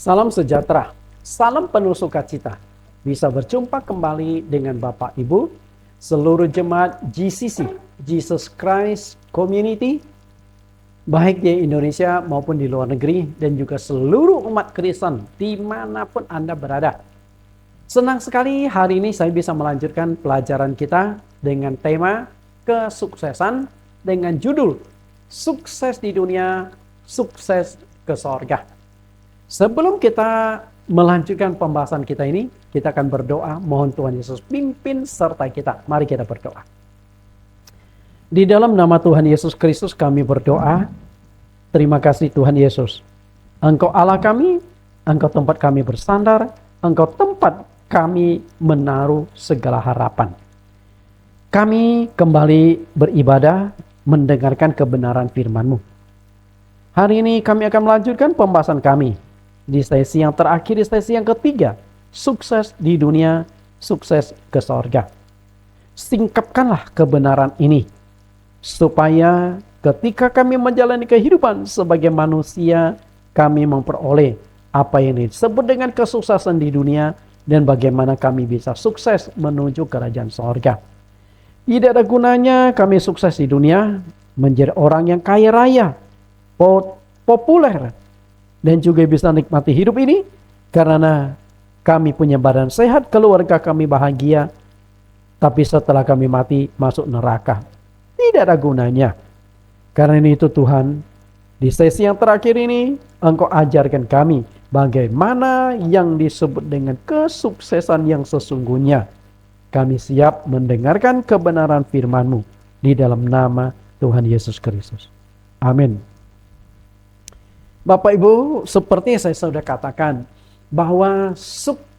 Salam sejahtera, salam penuh sukacita. Bisa berjumpa kembali dengan Bapak Ibu, seluruh jemaat GCC, Jesus Christ Community, baik di Indonesia maupun di luar negeri, dan juga seluruh umat Kristen dimanapun Anda berada. Senang sekali hari ini saya bisa melanjutkan pelajaran kita dengan tema kesuksesan dengan judul Sukses di Dunia, Sukses ke Sorga. Sebelum kita melanjutkan pembahasan kita ini, kita akan berdoa, mohon Tuhan Yesus pimpin sertai kita. Mari kita berdoa. Di dalam nama Tuhan Yesus Kristus kami berdoa. Terima kasih Tuhan Yesus. Engkau Allah kami, Engkau tempat kami bersandar, Engkau tempat kami menaruh segala harapan. Kami kembali beribadah, mendengarkan kebenaran firman-Mu. Hari ini kami akan melanjutkan pembahasan kami. Di sesi yang terakhir, di sesi yang ketiga, sukses di dunia, sukses ke sorga. Singkapkanlah kebenaran ini, supaya ketika kami menjalani kehidupan sebagai manusia, kami memperoleh apa yang disebut dengan kesuksesan di dunia, dan bagaimana kami bisa sukses menuju kerajaan sorga. Tidak ada gunanya kami sukses di dunia, menjadi orang yang kaya raya, populer, dan juga bisa nikmati hidup ini karena kami punya badan sehat, keluarga kami bahagia, tapi setelah kami mati masuk neraka. Tidak ada gunanya. Karena itu Tuhan, di sesi yang terakhir ini Engkau ajarkan kami bagaimana yang disebut dengan kesuksesan yang sesungguhnya. Kami siap mendengarkan kebenaran firman-Mu di dalam nama Tuhan Yesus Kristus. Amin. Bapak Ibu, seperti yang saya sudah katakan, bahwa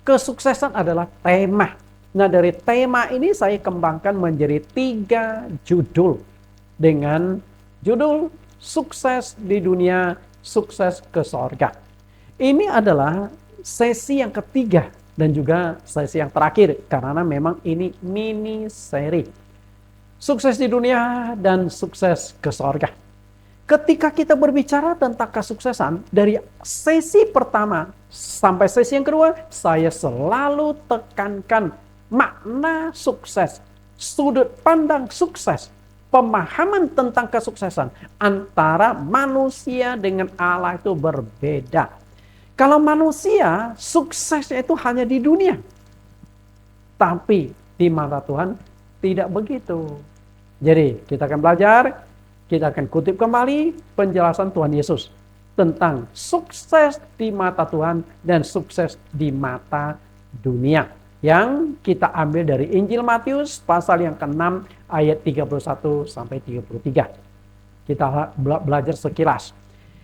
kesuksesan adalah tema. Nah, dari tema ini saya kembangkan menjadi 3 judul. Dengan judul sukses di dunia, sukses ke sorga. Ini adalah sesi yang ketiga dan juga sesi yang terakhir. Karena memang ini mini seri. Sukses di dunia dan sukses ke sorga. Ketika kita berbicara tentang kesuksesan, dari sesi pertama sampai sesi yang kedua, saya selalu tekankan makna sukses, sudut pandang sukses, pemahaman tentang kesuksesan antara manusia dengan Allah itu berbeda. Kalau manusia, suksesnya itu hanya di dunia. Tapi di mata Tuhan tidak begitu. Jadi kita akan belajar. Kita akan kutip kembali penjelasan Tuhan Yesus tentang sukses di mata Tuhan dan sukses di mata dunia. Yang kita ambil dari Injil Matius pasal yang ke-6 ayat 31 sampai 33. Kita belajar sekilas.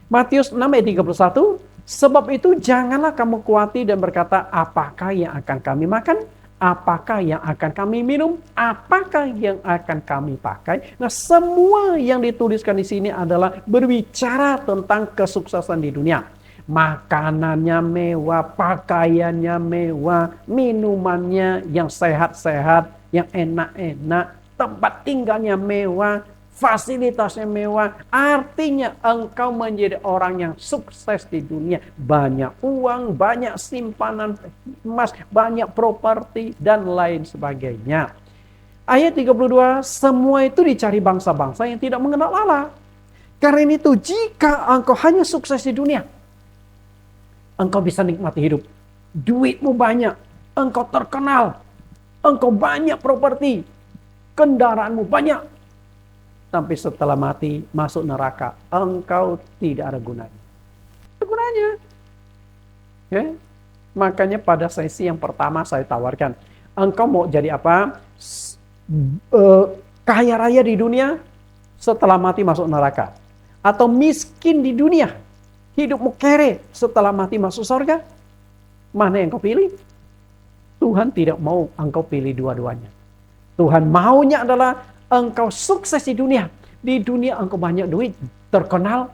Matius 6 ayat 31, sebab itu janganlah kamu khawatir dan berkata, apakah yang akan kami makan? Apakah yang akan kami minum? Apakah yang akan kami pakai? Nah, semua yang dituliskan di sini adalah berbicara tentang kesuksesan di dunia. Makanannya mewah, pakaiannya mewah, minumannya yang sehat-sehat, yang enak-enak, tempat tinggalnya mewah, fasilitasnya mewah. Artinya engkau menjadi orang yang sukses di dunia. Banyak uang, banyak simpanan emas, banyak properti, dan lain sebagainya. Ayat 32, semua itu dicari bangsa-bangsa yang tidak mengenal Allah. Karena itu jika engkau hanya sukses di dunia, engkau bisa nikmati hidup. Duitmu banyak, engkau terkenal, engkau banyak properti, kendaraanmu banyak. Tapi setelah mati, masuk neraka, engkau tidak ada gunanya. Ada gunanya. Okay? Makanya pada sesi yang pertama saya tawarkan, engkau mau jadi apa? Kaya raya di dunia, setelah mati masuk neraka. Atau miskin di dunia, hidupmu kere, setelah mati masuk surga. Mana yang kau pilih? Tuhan tidak mau engkau pilih dua-duanya. Tuhan maunya adalah engkau sukses di dunia. Di dunia engkau banyak duit, terkenal,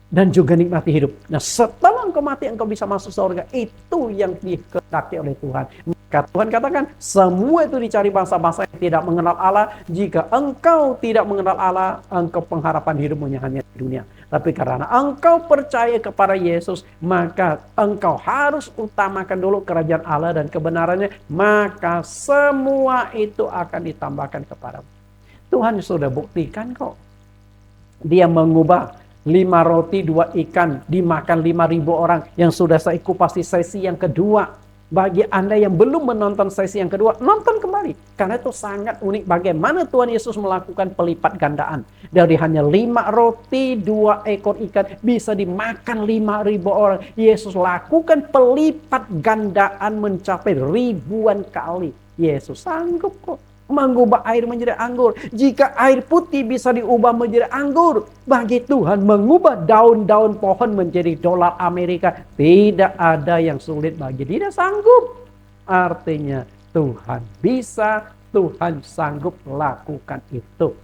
dan juga nikmati hidup. Nah, setelah engkau mati, engkau bisa masuk surga. Itu yang dikehendaki oleh Tuhan. Tuhan katakan, semua itu dicari bangsa-bangsa yang tidak mengenal Allah. Jika engkau tidak mengenal Allah, engkau pengharapan hidupmu hanya di dunia. Tapi karena engkau percaya kepada Yesus, maka engkau harus utamakan dulu kerajaan Allah dan kebenarannya. Maka semua itu akan ditambahkan kepadamu. Tuhan sudah buktikan kok. Dia mengubah 5 roti 2 ikan dimakan 5.000 orang yang sudah saya kupas di sesi yang kedua. Bagi Anda yang belum menonton sesi yang kedua, nonton kembali. Karena itu sangat unik bagaimana Tuhan Yesus melakukan pelipat gandaan. Dari hanya 5 roti, 2 ekor ikan bisa dimakan 5.000 orang. Yesus lakukan pelipat gandaan mencapai ribuan kali. Yesus sanggup kok mengubah air menjadi anggur. Jika air putih bisa diubah menjadi anggur, bagi Tuhan mengubah daun-daun pohon menjadi dolar Amerika, tidak ada yang sulit bagi Dia, sanggup. Artinya Tuhan bisa, Tuhan sanggup lakukan itu.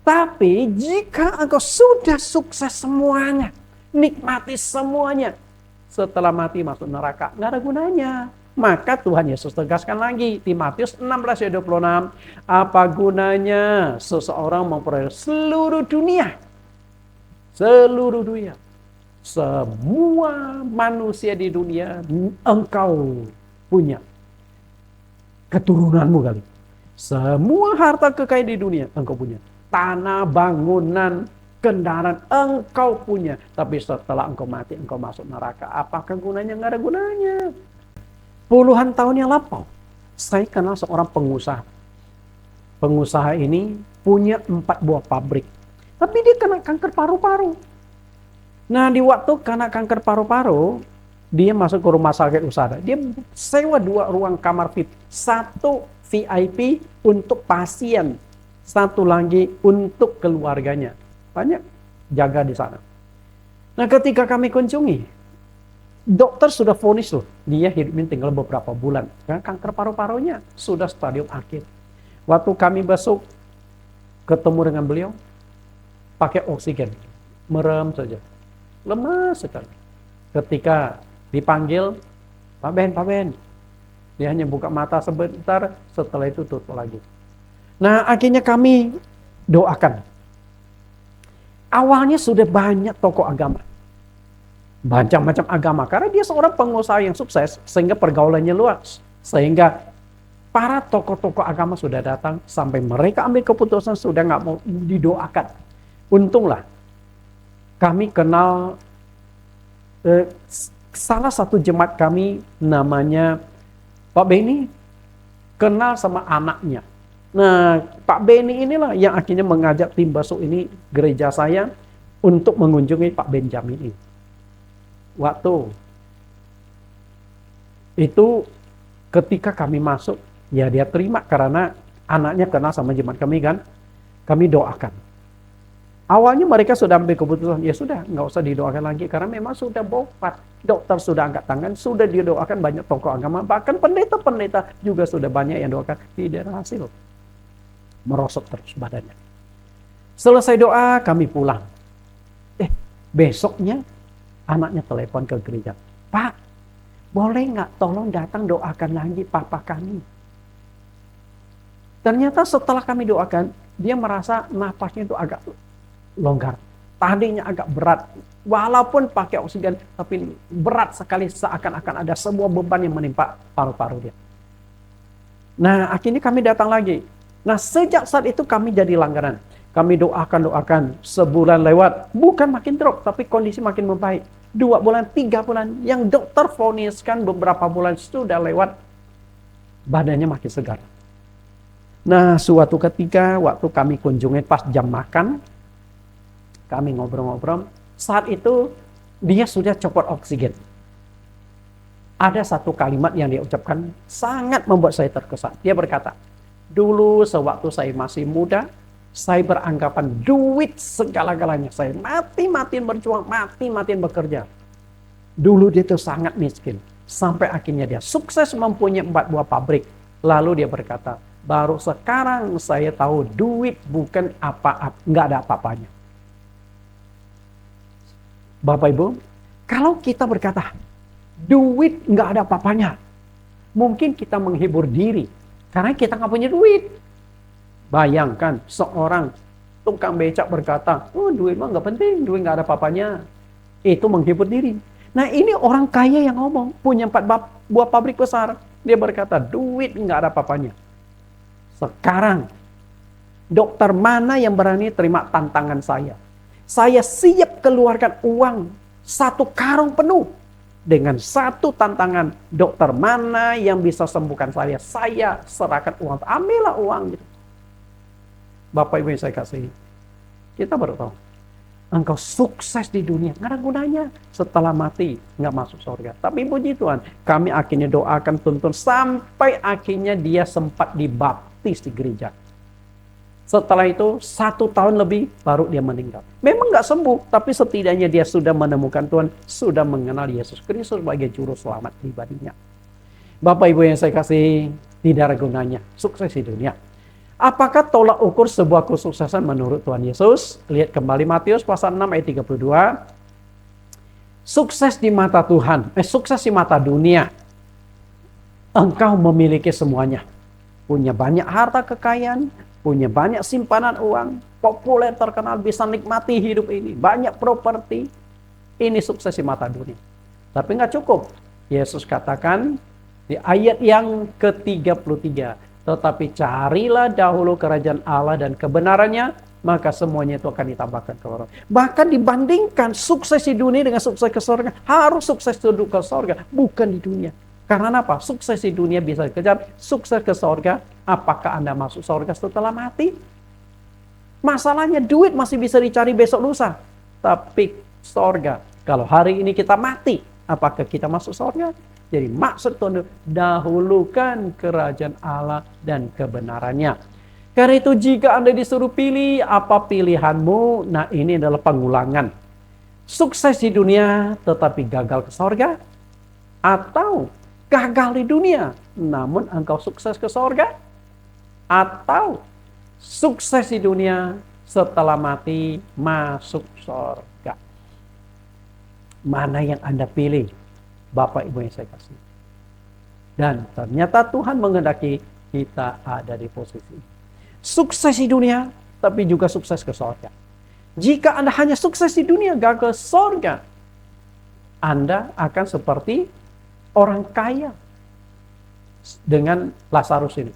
Tapi jika engkau sudah sukses semuanya, nikmati semuanya, setelah mati masuk neraka, nggak ada gunanya. Maka Tuhan Yesus tegaskan lagi di Matius 16:26, apa gunanya seseorang memperoleh seluruh dunia, semua manusia di dunia engkau punya, keturunanmu kali, semua harta kekayaan di dunia engkau punya, tanah, bangunan, kendaraan engkau punya, tapi setelah engkau mati engkau masuk neraka, apakah gunanya? Nggak ada gunanya. Puluhan tahun yang lampau, saya kenal seorang pengusaha. Pengusaha ini punya 4 buah pabrik. Tapi dia kena kanker paru-paru. Nah, di waktu kena kanker paru-paru, dia masuk ke rumah sakit usaha. Dia sewa 2 ruang kamar VIP. 1 VIP untuk pasien. 1 lagi untuk keluarganya. Banyak jaga di sana. Nah, ketika kami kunjungi, dokter sudah vonis loh, dia hidupnya tinggal beberapa bulan. Karena kanker paru-parunya sudah stadium akhir. Waktu kami besok ketemu dengan beliau, pakai oksigen, merem saja, lemas sekali. Ketika dipanggil, Pak Ben, dia hanya buka mata sebentar, setelah itu tutup lagi. Nah, akhirnya kami doakan. Awalnya sudah banyak tokoh agama, macam-macam agama, karena dia seorang pengusaha yang sukses sehingga pergaulannya luas, sehingga para tokoh-tokoh agama sudah datang sampai mereka ambil keputusan sudah nggak mau didoakan. Untunglah kami kenal salah satu jemaat kami namanya Pak Beni, kenal sama anaknya. Nah, Pak Beni inilah yang akhirnya mengajak tim basuh ini gereja saya untuk mengunjungi Pak Benjamin ini. Waktu itu ketika kami masuk, ya dia terima karena anaknya kenal sama jemaat kami kan. Kami doakan. Awalnya mereka sudah ambil keputusan, ya sudah nggak usah didoakan lagi karena memang sudah wafat. Dokter sudah angkat tangan, sudah didoakan banyak tokoh agama, bahkan pendeta-pendeta juga sudah banyak yang doakan, tidak hasil. Merosot terus badannya. Selesai doa kami pulang. Besoknya anaknya telepon ke gereja, Pak, boleh nggak tolong datang doakan lagi papa kami? Ternyata setelah kami doakan, dia merasa napasnya itu agak longgar. Tadinya agak berat, walaupun pakai oksigen, tapi berat sekali seakan-akan ada sebuah beban yang menimpa paru-paru dia. Nah, akhirnya kami datang lagi. Nah, sejak saat itu kami jadi langganan. Kami doakan, sebulan lewat, bukan makin drop, tapi kondisi makin membaik. 2 bulan, 3 bulan, yang dokter voniskan beberapa bulan sudah lewat, badannya makin segar. Nah, suatu ketika waktu kami kunjungi pas jam makan, kami ngobrol-ngobrol, saat itu dia sudah copot oksigen. Ada satu kalimat yang dia ucapkan sangat membuat saya terkesan. Dia berkata, dulu sewaktu saya masih muda, saya beranggapan duit segala-galanya. Saya mati-matian berjuang, mati-matian bekerja. Dulu dia tuh sangat miskin. Sampai akhirnya dia sukses mempunyai 4 buah pabrik. Lalu dia berkata, baru sekarang saya tahu duit bukan apa-apa, nggak ada apa-apanya. Bapak Ibu, kalau kita berkata, duit nggak ada apa-apanya, Mungkin kita menghibur diri karena kita nggak punya duit. Bayangkan seorang tukang becak berkata, oh duit mah nggak penting, duit nggak ada apa-apanya. Itu menghibur diri. Nah ini orang kaya yang ngomong, punya 4 buah pabrik besar. Dia berkata, duit nggak ada apa-apanya. Sekarang, dokter mana yang berani terima tantangan saya? Saya siap keluarkan uang 1 karung penuh. Dengan 1 tantangan, dokter mana yang bisa sembuhkan saya? Saya serahkan uang, ambillah uang gitu. Bapak Ibu yang saya kasih, kita baru tahu. Engkau sukses di dunia, nggak ada gunanya. Setelah mati, nggak masuk surga. Tapi puji Tuhan, kami akhirnya doakan tuntun sampai akhirnya dia sempat dibaptis di gereja. Setelah itu 1 tahun lebih baru dia meninggal. Memang nggak sembuh, tapi setidaknya dia sudah menemukan Tuhan, sudah mengenal Yesus Kristus sebagai juru selamat pribadinya. Bapak Ibu yang saya kasih, tidak ada gunanya sukses di dunia. Apakah tolak ukur sebuah kesuksesan menurut Tuhan Yesus? Lihat kembali Matius pasal 6 ayat 32. Sukses di mata Tuhan, sukses di mata dunia. Engkau memiliki semuanya. Punya banyak harta kekayaan, punya banyak simpanan uang, populer, terkenal, bisa nikmati hidup ini, banyak properti. Ini sukses di mata dunia. Tapi nggak cukup. Yesus katakan di ayat yang ke-33, tetapi carilah dahulu kerajaan Allah dan kebenarannya, maka semuanya itu akan ditambahkan kepada orang. Bahkan dibandingkan sukses di dunia dengan sukses ke surga, harus sukses duduk ke surga, bukan di dunia. Karena apa? Sukses di dunia bisa dikejar, sukses ke surga, apakah Anda masuk surga setelah mati? Masalahnya duit masih bisa dicari besok lusa. Tapi surga, kalau hari ini kita mati, apakah kita masuk surga? Jadi maksud Tuhan, dahulukan kerajaan Allah dan kebenarannya. Karena itu jika Anda disuruh pilih, apa pilihanmu? Nah ini adalah pengulangan. Sukses di dunia tetapi gagal ke surga? Atau gagal di dunia namun engkau sukses ke surga? Atau sukses di dunia setelah mati masuk surga? Mana yang Anda pilih? Bapak Ibu yang saya kasih. Dan ternyata Tuhan menghendaki kita ada di posisi ini. Sukses di dunia, tapi juga sukses ke surga. Jika Anda hanya sukses di dunia, gagal ke surga, Anda akan seperti orang kaya dengan Lazarus ini.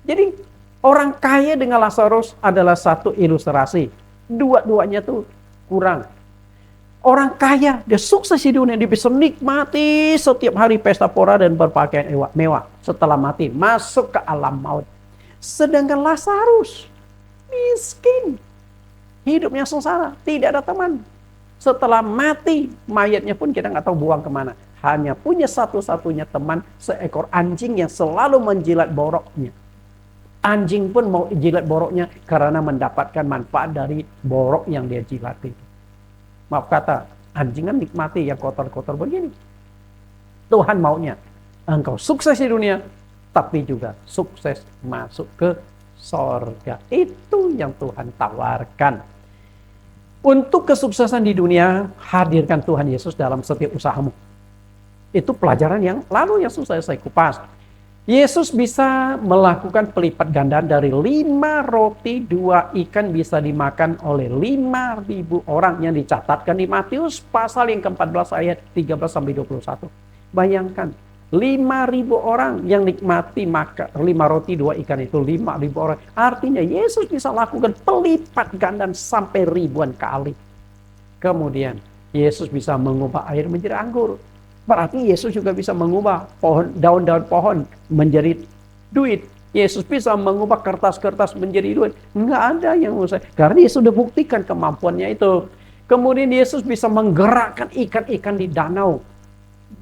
Jadi orang kaya dengan Lazarus adalah satu ilustrasi. Dua-duanya tuh kurang. Orang kaya, dia sukses di dunia, dia bisa nikmati setiap hari pesta pora dan berpakaian mewah. Setelah mati, masuk ke alam maut. Sedangkan Lazarus, miskin. Hidupnya sengsara, tidak ada teman. Setelah mati, mayatnya pun kita nggak tahu buang kemana. Hanya punya satu-satunya teman, seekor anjing yang selalu menjilat boroknya. Anjing pun mau jilat boroknya karena mendapatkan manfaat dari borok yang dia jilati. Maaf kata, anjing kan nikmati yang kotor-kotor begini. Tuhan maunya engkau sukses di dunia, tapi juga sukses masuk ke surga. Itu yang Tuhan tawarkan. Untuk kesuksesan di dunia, hadirkan Tuhan Yesus dalam setiap usahamu. Itu pelajaran yang lalu yang susah saya kupas. Yesus bisa melakukan pelipat gandaan dari 5 roti 2 ikan bisa dimakan oleh 5.000 orang yang dicatatkan di Matius pasal yang ke-14 ayat 13-21. Bayangkan 5.000 orang yang nikmati makan 5 roti 2 ikan itu 5.000 orang. Artinya Yesus bisa lakukan pelipat gandaan sampai ribuan kali. Kemudian Yesus bisa mengubah air menjadi anggur. Berarti Yesus juga bisa mengubah daun-daun pohon menjadi duit. Yesus bisa mengubah kertas-kertas menjadi duit. Enggak ada yang usah. Karena Yesus sudah buktikan kemampuannya itu. Kemudian Yesus bisa menggerakkan ikan-ikan di danau.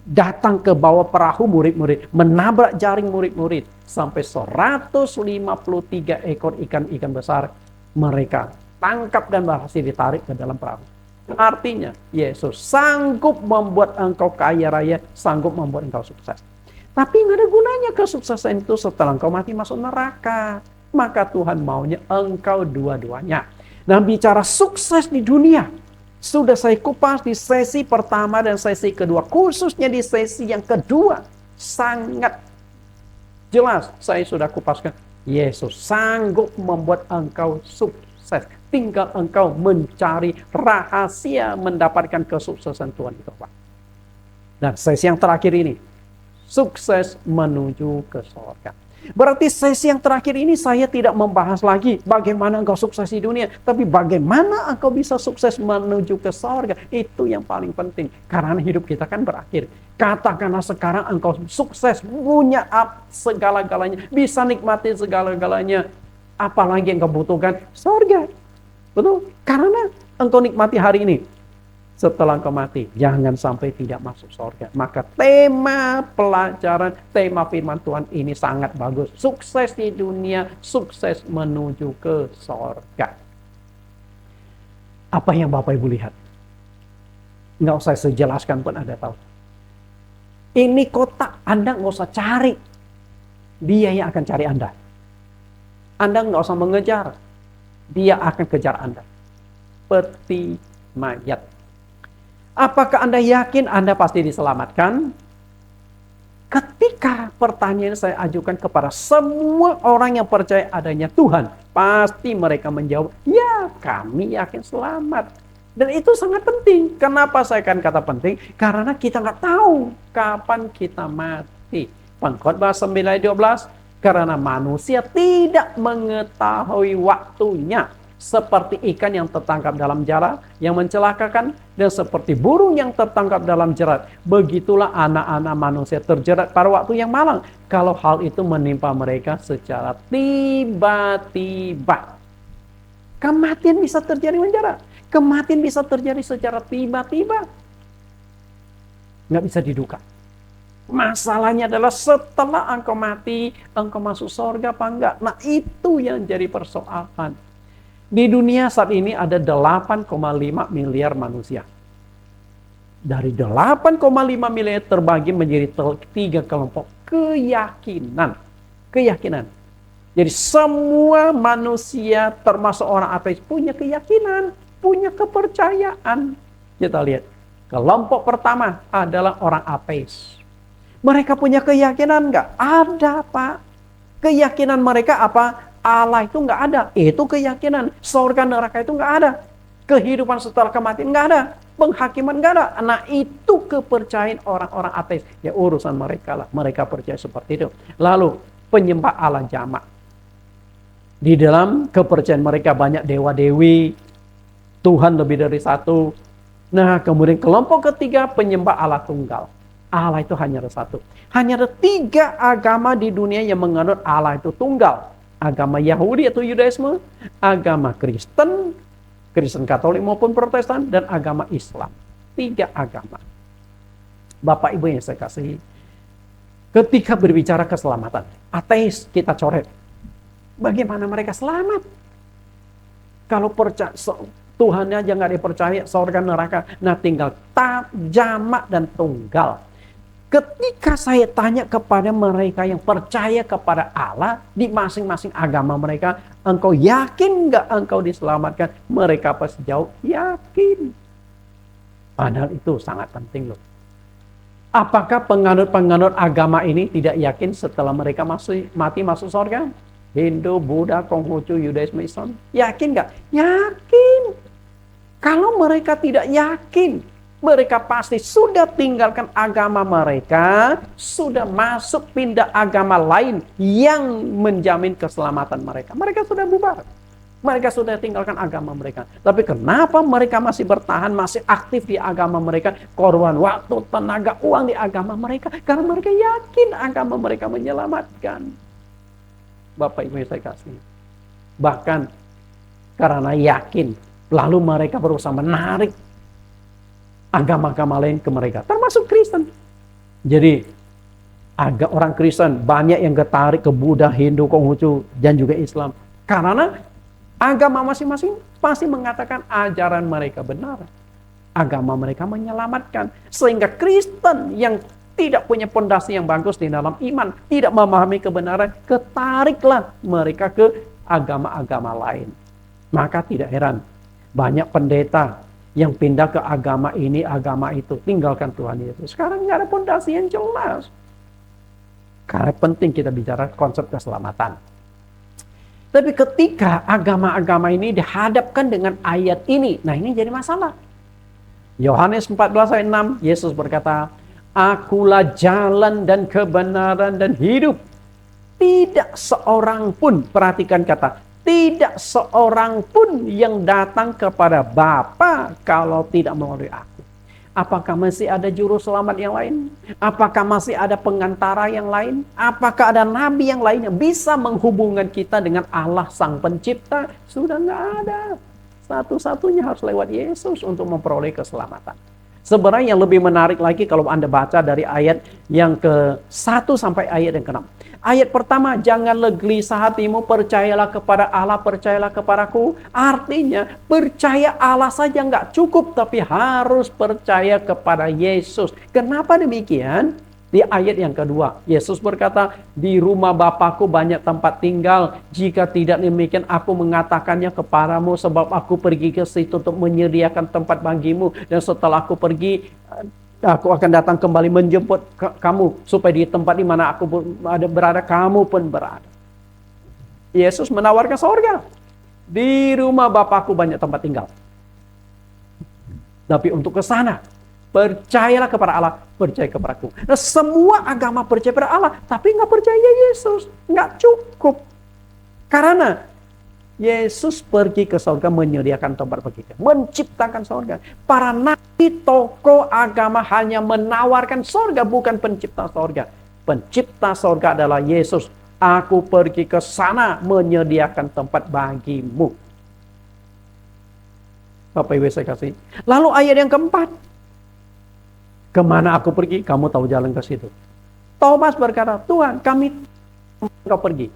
Datang ke bawah perahu murid-murid. Menabrak jaring murid-murid. Sampai 153 ekor ikan-ikan besar. Mereka tangkap dan berhasil ditarik ke dalam perahu. Artinya, Yesus sanggup membuat engkau kaya raya, sanggup membuat engkau sukses. Tapi nggak ada gunanya kesuksesan itu setelah engkau mati masuk neraka. Maka Tuhan maunya engkau dua-duanya. Nah, bicara sukses di dunia, sudah saya kupas di sesi pertama dan sesi kedua. Khususnya di sesi yang kedua, sangat Jelas, saya sudah kupaskan. Yesus sanggup membuat engkau sukses. Tinggal engkau mencari rahasia mendapatkan kesuksesan Tuhan itu apa. Dan sesi yang terakhir ini, sukses menuju ke surga. Berarti sesi yang terakhir ini saya tidak membahas lagi bagaimana engkau sukses di dunia. Tapi bagaimana engkau bisa sukses menuju ke surga. Itu yang paling penting. Karena hidup kita kan berakhir. Katakanlah sekarang engkau sukses, punya segala-galanya. Bisa nikmati segala-galanya. Apalagi yang engkau butuhkan? Surga. Betul? Karena engkau nikmati hari ini. Setelah engkau mati, jangan sampai tidak masuk surga. Maka tema pelajaran, tema firman Tuhan ini sangat bagus. Sukses di dunia, sukses menuju ke surga. Apa yang Bapak Ibu lihat? Nggak usah saya jelaskan pun Anda tahu. Ini kotak, Anda nggak usah cari. Dia yang akan cari Anda. Anda nggak usah mengejar. Dia akan kejar Anda. Peti mayat. Apakah Anda yakin Anda pasti diselamatkan? Ketika pertanyaan saya ajukan kepada semua orang yang percaya adanya Tuhan, pasti mereka menjawab, ya kami yakin selamat. Dan itu sangat penting. Kenapa saya akan kata penting? Karena kita nggak tahu kapan kita mati. Pengkhotbah 9:12, karena manusia tidak mengetahui waktunya. Seperti ikan yang tertangkap dalam jala yang mencelakakan, dan seperti burung yang tertangkap dalam jerat. Begitulah anak-anak manusia terjerat pada waktu yang malang, kalau hal itu menimpa mereka secara tiba-tiba. Kematian bisa terjadi menjara. Kematian bisa terjadi secara tiba-tiba. Nggak bisa diduga. Masalahnya adalah setelah engkau mati, engkau masuk surga apa enggak? Nah itu yang jadi persoalan. Di dunia saat ini ada 8,5 miliar manusia. Dari 8,5 miliar terbagi menjadi 3 kelompok keyakinan. Keyakinan. Jadi semua manusia termasuk orang ateis punya keyakinan, punya kepercayaan. Kita lihat. Kelompok pertama adalah orang ateis. Mereka punya keyakinan enggak? Ada, Pak. Keyakinan mereka apa? Allah itu nggak ada. Itu keyakinan. Surga neraka itu nggak ada. Kehidupan setelah kematian nggak ada. Penghakiman nggak ada. Nah itu kepercayaan orang-orang ateis. Ya urusan mereka lah. Mereka percaya seperti itu. Lalu penyembah Allah jamak. Di dalam kepercayaan mereka banyak dewa-dewi. Tuhan lebih dari satu. Nah kemudian kelompok ketiga penyembah Allah tunggal. Allah itu hanya ada satu. Hanya ada 3 agama di dunia yang menganut Allah itu tunggal. Agama Yahudi atau Yudaisme, agama Kristen, Kristen Katolik maupun Protestan, dan agama Islam. 3 agama. Bapak Ibu yang saya kasihi, ketika berbicara keselamatan, ateis kita coret. Bagaimana mereka selamat? Kalau percaya Tuhannya aja nggak dipercaya, surga neraka. Nah tinggal jamak dan tunggal. Ketika saya tanya kepada mereka yang percaya kepada Allah di masing-masing agama mereka, engkau yakin nggak engkau diselamatkan? Mereka pasti jawab, yakin. Padahal itu sangat penting loh. Apakah penganut-penganut agama ini tidak yakin setelah mereka mati masuk surga? Hindu, Buddha, Konghucu, Yudaisme, Islam. Yakin nggak? Yakin. Kalau mereka tidak yakin, mereka pasti sudah tinggalkan agama mereka, sudah masuk pindah agama lain yang menjamin keselamatan mereka. Mereka sudah bubar. Mereka sudah tinggalkan agama mereka. Tapi kenapa mereka masih bertahan, masih aktif di agama mereka? Korban waktu, tenaga, uang di agama mereka. Karena mereka yakin agama mereka menyelamatkan. Bapak Ibu yang saya kasih. Bahkan karena yakin, lalu mereka berusaha menarik agama-agama lain ke mereka, termasuk Kristen. Jadi orang Kristen banyak yang tertarik ke Buddha, Hindu, Konghucu, dan juga Islam. Karena agama masing-masing pasti mengatakan ajaran mereka benar. Agama mereka menyelamatkan. Sehingga Kristen yang tidak punya pondasi yang bagus di dalam iman, tidak memahami kebenaran, ketariklah mereka ke agama-agama lain. Maka tidak heran banyak pendeta yang pindah ke agama ini, agama itu, tinggalkan Tuhan Yesus. Sekarang nggak ada pondasi yang jelas. Karena penting kita bicara konsep keselamatan. Tapi ketika agama-agama ini dihadapkan dengan ayat ini, nah ini jadi masalah. Yohanes 14 ayat 6, Yesus berkata, "Akulah jalan dan kebenaran dan hidup. Tidak seorang pun," perhatikan kata, "tidak seorang pun yang datang kepada Bapa kalau tidak melalui aku." Apakah masih ada juru selamat yang lain? Apakah masih ada pengantara yang lain? Apakah ada nabi yang lain yang bisa menghubungkan kita dengan Allah Sang Pencipta? Sudah nggak ada. Satu-satunya harus lewat Yesus untuk memperoleh keselamatan. Sebenarnya yang lebih menarik lagi kalau Anda baca dari ayat yang ke-1 sampai ayat yang ke-6. Ayat pertama, "Janganlah gelisah hatimu, percayalah kepada Allah, percayalah kepadaku." Artinya, percaya Allah saja nggak cukup, tapi harus percaya kepada Yesus. Kenapa demikian? Di ayat yang kedua, Yesus berkata, "Di rumah Bapakku banyak tempat tinggal. Jika tidak demikian, aku mengatakannya kepadamu, sebab aku pergi ke situ untuk menyediakan tempat bagimu. Dan setelah aku pergi, aku akan datang kembali menjemput kamu, supaya di tempat di mana aku berada, kamu pun berada." Yesus menawarkan sorga. Di rumah Bapakku banyak tempat tinggal. Tapi untuk ke sana, percayalah kepada Allah, percaya kepadaku. Nah, semua agama percaya pada Allah, tapi nggak percaya Yesus. Nggak cukup. Karena Yesus pergi ke surga menyediakan tempat bagi kita, menciptakan surga. Para nabi, tokoh agama hanya menawarkan surga, bukan pencipta surga. Pencipta surga adalah Yesus. "Aku pergi ke sana menyediakan tempat bagimu." Bapak Ibu saya kasih. Lalu ayat yang keempat, "Kemana aku pergi, kamu tahu jalan ke situ." Thomas berkata, "Tuhan, kami engkau pergi."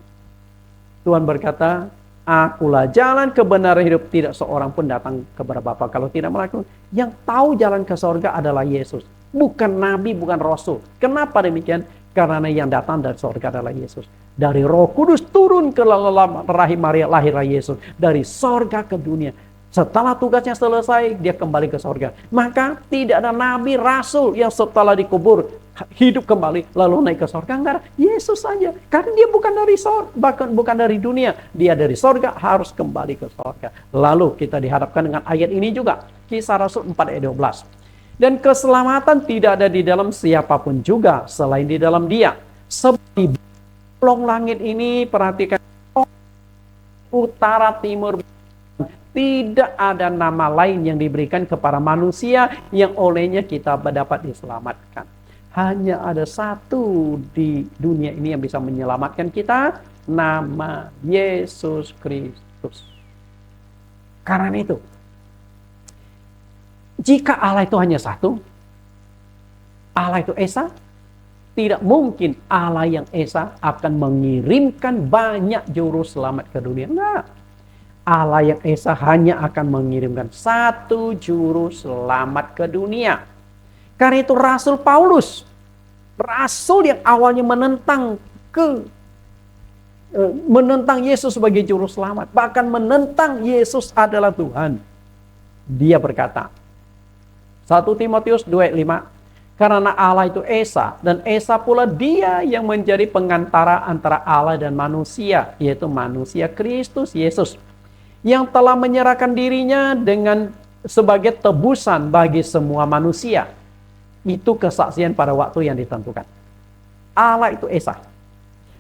Tuhan berkata, "Akulah jalan, kebenaran, hidup. Tidak seorang pun datang kepada Bapa kalau tidak melakukan." Yang tahu jalan ke surga adalah Yesus. Bukan nabi, bukan rasul. Kenapa demikian? Karena yang datang dari surga adalah Yesus. Dari Roh Kudus turun ke dalam rahim Maria, lahirlah Yesus. Dari surga ke dunia. Setelah tugasnya selesai, dia kembali ke surga. Maka tidak ada nabi, rasul yang setelah dikubur hidup kembali lalu naik ke surga. Enggak ada. Yesus saja. Karena dia bukan dari surga, bahkan bukan dari dunia. Dia dari surga, harus kembali ke surga. Lalu kita dihadapkan dengan ayat ini juga. Kisah Rasul 4 ayat 12. "Dan keselamatan tidak ada di dalam siapapun juga selain di dalam Dia. Sebab di kolong langit ini," perhatikan, "utara, timur, tidak ada nama lain yang diberikan kepada manusia yang olehnya kita dapat diselamatkan." Hanya ada satu di dunia ini yang bisa menyelamatkan kita, nama Yesus Kristus. Karena itu, jika Allah itu hanya satu, Allah itu Esa, tidak mungkin Allah yang Esa akan mengirimkan banyak juru selamat ke dunia. Enggak. Allah yang Esa hanya akan mengirimkan satu juru selamat ke dunia. Karena itu Rasul Paulus, rasul yang awalnya menentang Yesus sebagai juru selamat, bahkan menentang Yesus adalah Tuhan. Dia berkata, 1 Timotius 2 ayat 5, "Karena Allah itu Esa, dan Esa pula Dia yang menjadi pengantara antara Allah dan manusia, yaitu manusia Kristus Yesus, yang telah menyerahkan dirinya sebagai tebusan bagi semua manusia." Itu kesaksian pada waktu yang ditentukan. Allah itu Esa.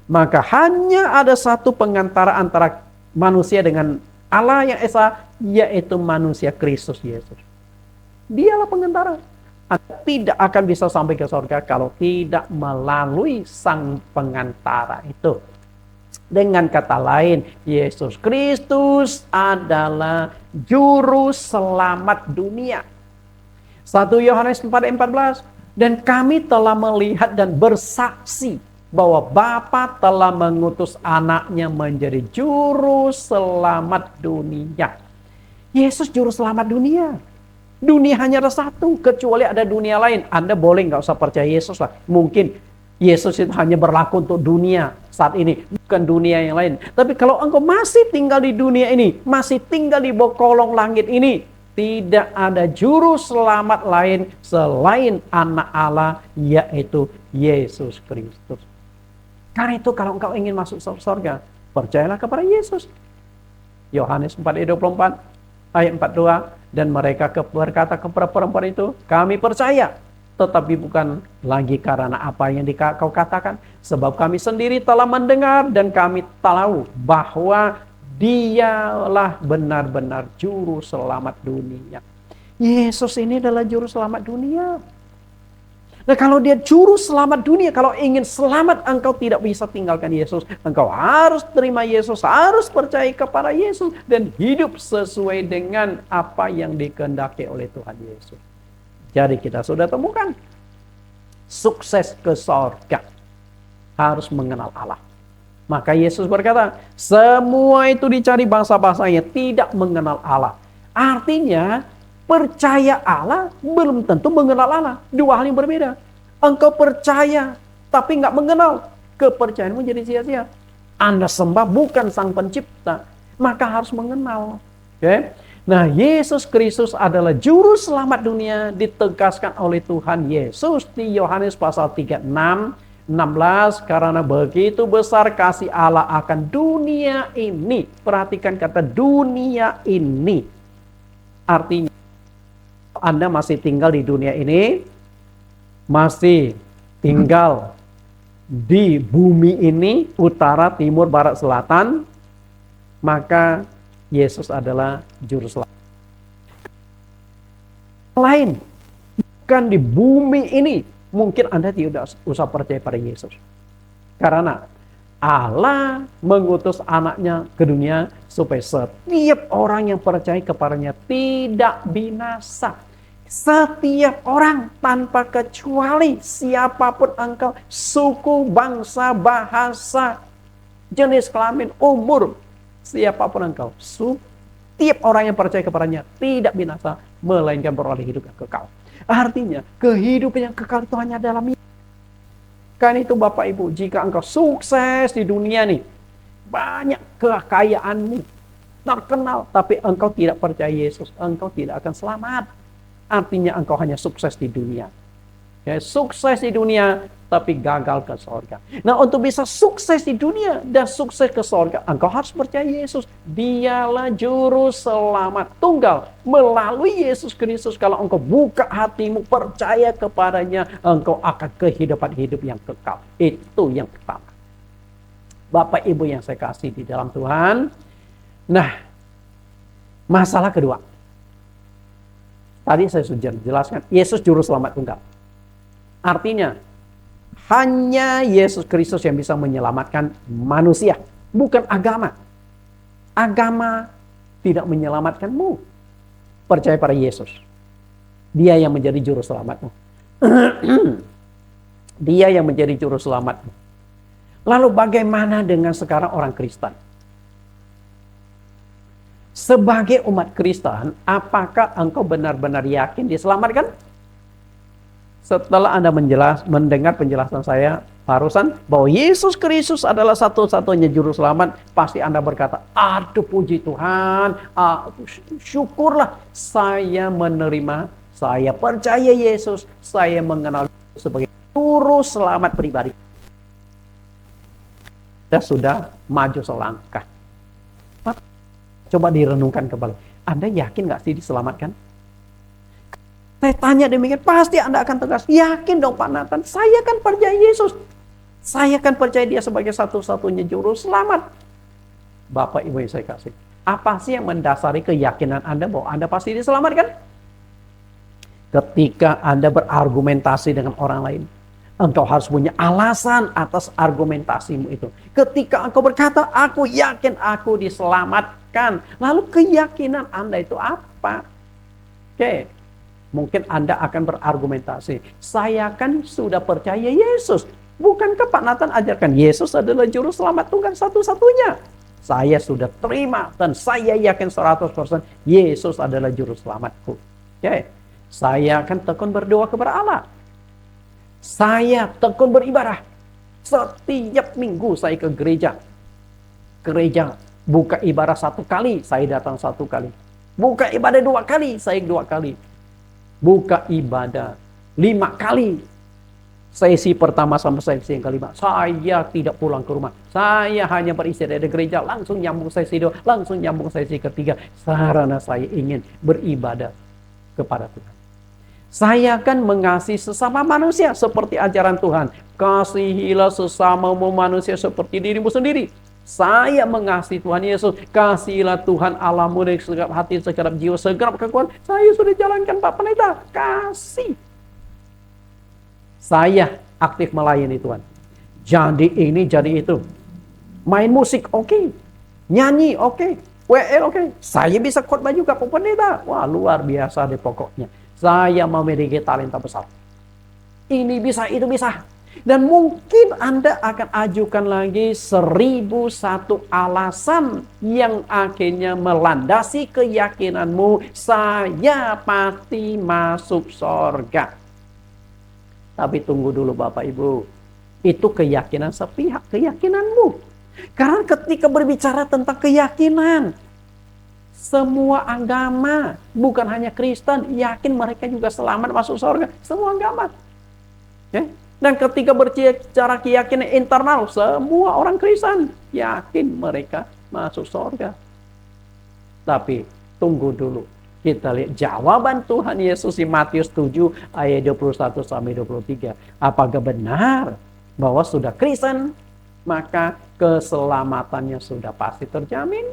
Maka hanya ada satu pengantara antara manusia dengan Allah yang Esa, yaitu manusia Kristus Yesus. Dialah pengantara. Anda tidak akan bisa sampai ke surga kalau tidak melalui sang pengantara itu. Dengan kata lain, Yesus Kristus adalah juru selamat dunia. 1 Yohanes 4:14, "Dan kami telah melihat dan bersaksi bahwa Bapa telah mengutus anaknya menjadi juru selamat dunia." Yesus juru selamat dunia. Dunia hanya ada satu, kecuali ada dunia lain. Anda boleh nggak usah percaya Yesus lah. Mungkin Yesus itu hanya berlaku untuk dunia saat ini, bukan dunia yang lain. Tapi kalau engkau masih tinggal di dunia ini, masih tinggal di bawah kolong langit ini, tidak ada juru selamat lain selain anak Allah, yaitu Yesus Kristus. Karena itu kalau engkau ingin masuk surga, percayalah kepada Yesus. Yohanes 4:24 ayat 42, dan mereka berkata kepada perempuan itu, kami percaya, tetapi bukan lagi karena apa yang kau katakan, sebab kami sendiri telah mendengar dan kami tahu bahwa Dialah benar-benar juru selamat dunia. Yesus ini adalah juru selamat dunia. Nah, kalau dia juru selamat dunia, kalau ingin selamat, engkau tidak bisa tinggalkan Yesus. Engkau harus terima Yesus, harus percaya kepada Yesus, dan hidup sesuai dengan apa yang dikehendaki oleh Tuhan Yesus. Jadi kita sudah temukan, sukses ke surga harus mengenal Allah. Maka Yesus berkata, semua itu dicari bangsa-bangsanya tidak mengenal Allah. Artinya, percaya Allah belum tentu mengenal Allah. Dua hal yang berbeda. Engkau percaya tapi nggak mengenal, kepercayaanmu jadi sia-sia. Anda sembah bukan Sang Pencipta, maka harus mengenal. Oke? Nah, Yesus Kristus adalah juru selamat dunia, ditegaskan oleh Tuhan Yesus di Yohanes pasal 3:16, karena begitu besar kasih Allah akan dunia ini. Perhatikan kata dunia ini. Artinya, Anda masih tinggal di dunia ini, masih tinggal di bumi ini, utara, timur, barat, selatan, maka Yesus adalah juru selamat. Lain, bukan di bumi ini, mungkin Anda tidak usah percaya pada Yesus. Karena Allah mengutus anaknya ke dunia supaya setiap orang yang percaya kepadanya tidak binasa. Setiap orang tanpa kecuali, siapapun engkau, suku, bangsa, bahasa, jenis kelamin, umur, siapapun engkau, setiap orang yang percaya kepadanya tidak binasa, melainkan beroleh hidup yang kekal. Artinya, kehidupan yang kekal itu hanya dalam Yesus. Karena itu Bapak Ibu, jika engkau sukses di dunia nih, banyak kekayaanmu, terkenal, tapi engkau tidak percaya Yesus, engkau tidak akan selamat. Artinya engkau hanya sukses di dunia. Ya, sukses di dunia, tapi gagal ke surga. Nah, untuk bisa sukses di dunia dan sukses ke surga, engkau harus percaya Yesus. Dialah juru selamat tunggal. Melalui Yesus Kristus, kalau engkau buka hatimu, percaya kepadanya, engkau akan kehidupan hidup yang kekal. Itu yang pertama. Bapak Ibu yang saya kasih di dalam Tuhan. Nah, masalah kedua. Tadi saya sudah jelaskan, Yesus juru selamat tunggal. Artinya, hanya Yesus Kristus yang bisa menyelamatkan manusia, bukan agama. Agama tidak menyelamatkanmu. Percaya pada Yesus. Dia yang menjadi juru selamatmu. Dia yang menjadi juru selamatmu. Lalu bagaimana dengan sekarang orang Kristen? Sebagai umat Kristen, apakah engkau benar-benar yakin diselamatkan? Setelah Anda mendengar penjelasan saya barusan, bahwa Yesus Kristus adalah satu-satunya juru selamat, pasti Anda berkata, aduh puji Tuhan, syukurlah saya menerima, saya percaya Yesus, saya mengenal Yesus sebagai juru selamat pribadi. Saya sudah maju selangkah. Coba direnungkan kembali. Anda yakin gak sih diselamatkan? Saya tanya demikian, pasti Anda akan tegas. Yakin dong Pak Nathan, saya kan percaya Yesus. Saya kan percaya dia sebagai satu-satunya juru selamat. Bapak Ibu yang saya kasih. Apa sih yang mendasari keyakinan Anda bahwa Anda pasti diselamatkan? Ketika Anda berargumentasi dengan orang lain, engkau harus punya alasan atas argumentasimu itu. Ketika engkau berkata, aku yakin aku diselamatkan. Lalu keyakinan Anda itu apa? Oke. Mungkin Anda akan berargumentasi. Saya kan sudah percaya Yesus. Bukankah Pak Nathan ajarkan Yesus adalah juru selamat tunggal satu-satunya? Saya sudah terima dan saya yakin 100% Yesus adalah juru selamatku. Oke. Saya akan tekun berdoa kepada Allah. Saya tekun beribadah. Setiap minggu saya ke gereja. Gereja buka ibadah 1 kali, saya datang 1 kali. Buka ibadah 2 kali, saya 2 kali. Buka ibadah 5 kali. Sesi pertama sampai sesi yang kelima, saya tidak pulang ke rumah. Saya hanya beristirahat di gereja, langsung nyambung sesi 2, langsung nyambung sesi ketiga. Karena saya ingin beribadah kepada Tuhan. Saya akan mengasihi sesama manusia seperti ajaran Tuhan. Kasihilah sesamamu manusia seperti dirimu sendiri. Saya mengasihi Tuhan Yesus. Kasihilah Tuhan Allahmu dari segenap hati, segenap jiwa, segenap kekuatan. Saya sudah jalankan Pak Pendeta. Kasih. Saya aktif melayani Tuhan. Jadi ini, jadi itu. Main musik, oke. Nyanyi, oke. WL, oke. Saya bisa khotbah juga, Pak Pendeta. Wah, luar biasa deh pokoknya. Saya memiliki talenta besar. Ini bisa, itu bisa. Dan mungkin Anda akan ajukan lagi 1001 alasan yang akhirnya melandasi keyakinanmu. Saya pasti masuk surga. Tapi tunggu dulu Bapak Ibu. Itu keyakinan sepihak, keyakinanmu. Karena ketika berbicara tentang keyakinan, semua agama, bukan hanya Kristen, yakin mereka juga selamat masuk surga. Semua agama. Ya? Dan ketika berbicara keyakinan internal, semua orang Kristen yakin mereka masuk surga. Tapi tunggu dulu. Kita lihat jawaban Tuhan Yesus di Matius 7 ayat 21 sampai 23. Apakah benar bahwa sudah Kristen maka keselamatannya sudah pasti terjamin?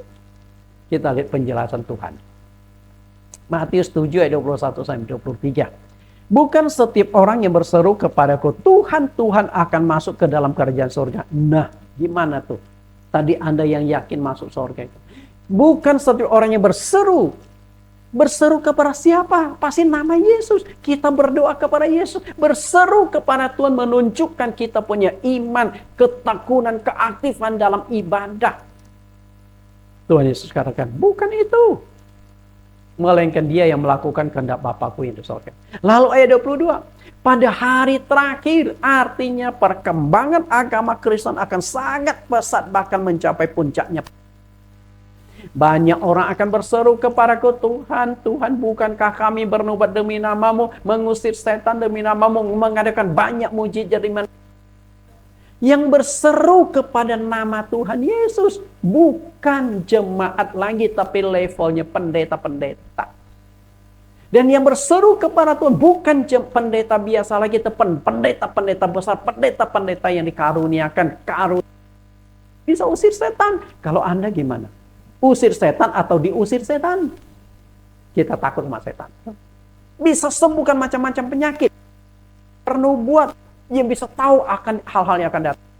Kita lihat penjelasan Tuhan. Matius 7 ayat 21 sampai 23. Bukan setiap orang yang berseru kepadaku, Tuhan, Tuhan akan masuk ke dalam kerajaan surga. Nah, gimana tuh? Tadi Anda yang yakin masuk surga itu. Bukan setiap orang yang berseru. Berseru kepada siapa? Pasti nama Yesus. Kita berdoa kepada Yesus. Berseru kepada Tuhan menunjukkan kita punya iman, ketakunan, keaktifan dalam ibadah. Tuhan Yesus katakan, bukan itu. Melainkan dia yang melakukan kehendak Bapakku yang di surga. Lalu ayat 22. Pada hari terakhir, artinya perkembangan agama Kristen akan sangat pesat bahkan mencapai puncaknya. Banyak orang akan berseru kepadaku, Tuhan, Tuhan, bukankah kami bernubuat demi namamu, mengusir setan demi namamu, mengadakan banyak mujizat demi namamu. Yang berseru kepada nama Tuhan Yesus bukan jemaat lagi, tapi levelnya pendeta-pendeta. Dan yang berseru kepada Tuhan bukan pendeta biasa lagi, tapi pendeta-pendeta besar, pendeta-pendeta yang dikaruniakan bisa usir setan. Kalau Anda gimana? Usir setan atau diusir setan? Kita takut sama setan. Bisa sembuhkan macam-macam penyakit. Pernubuat yang bisa tahu akan hal-hal yang akan datang.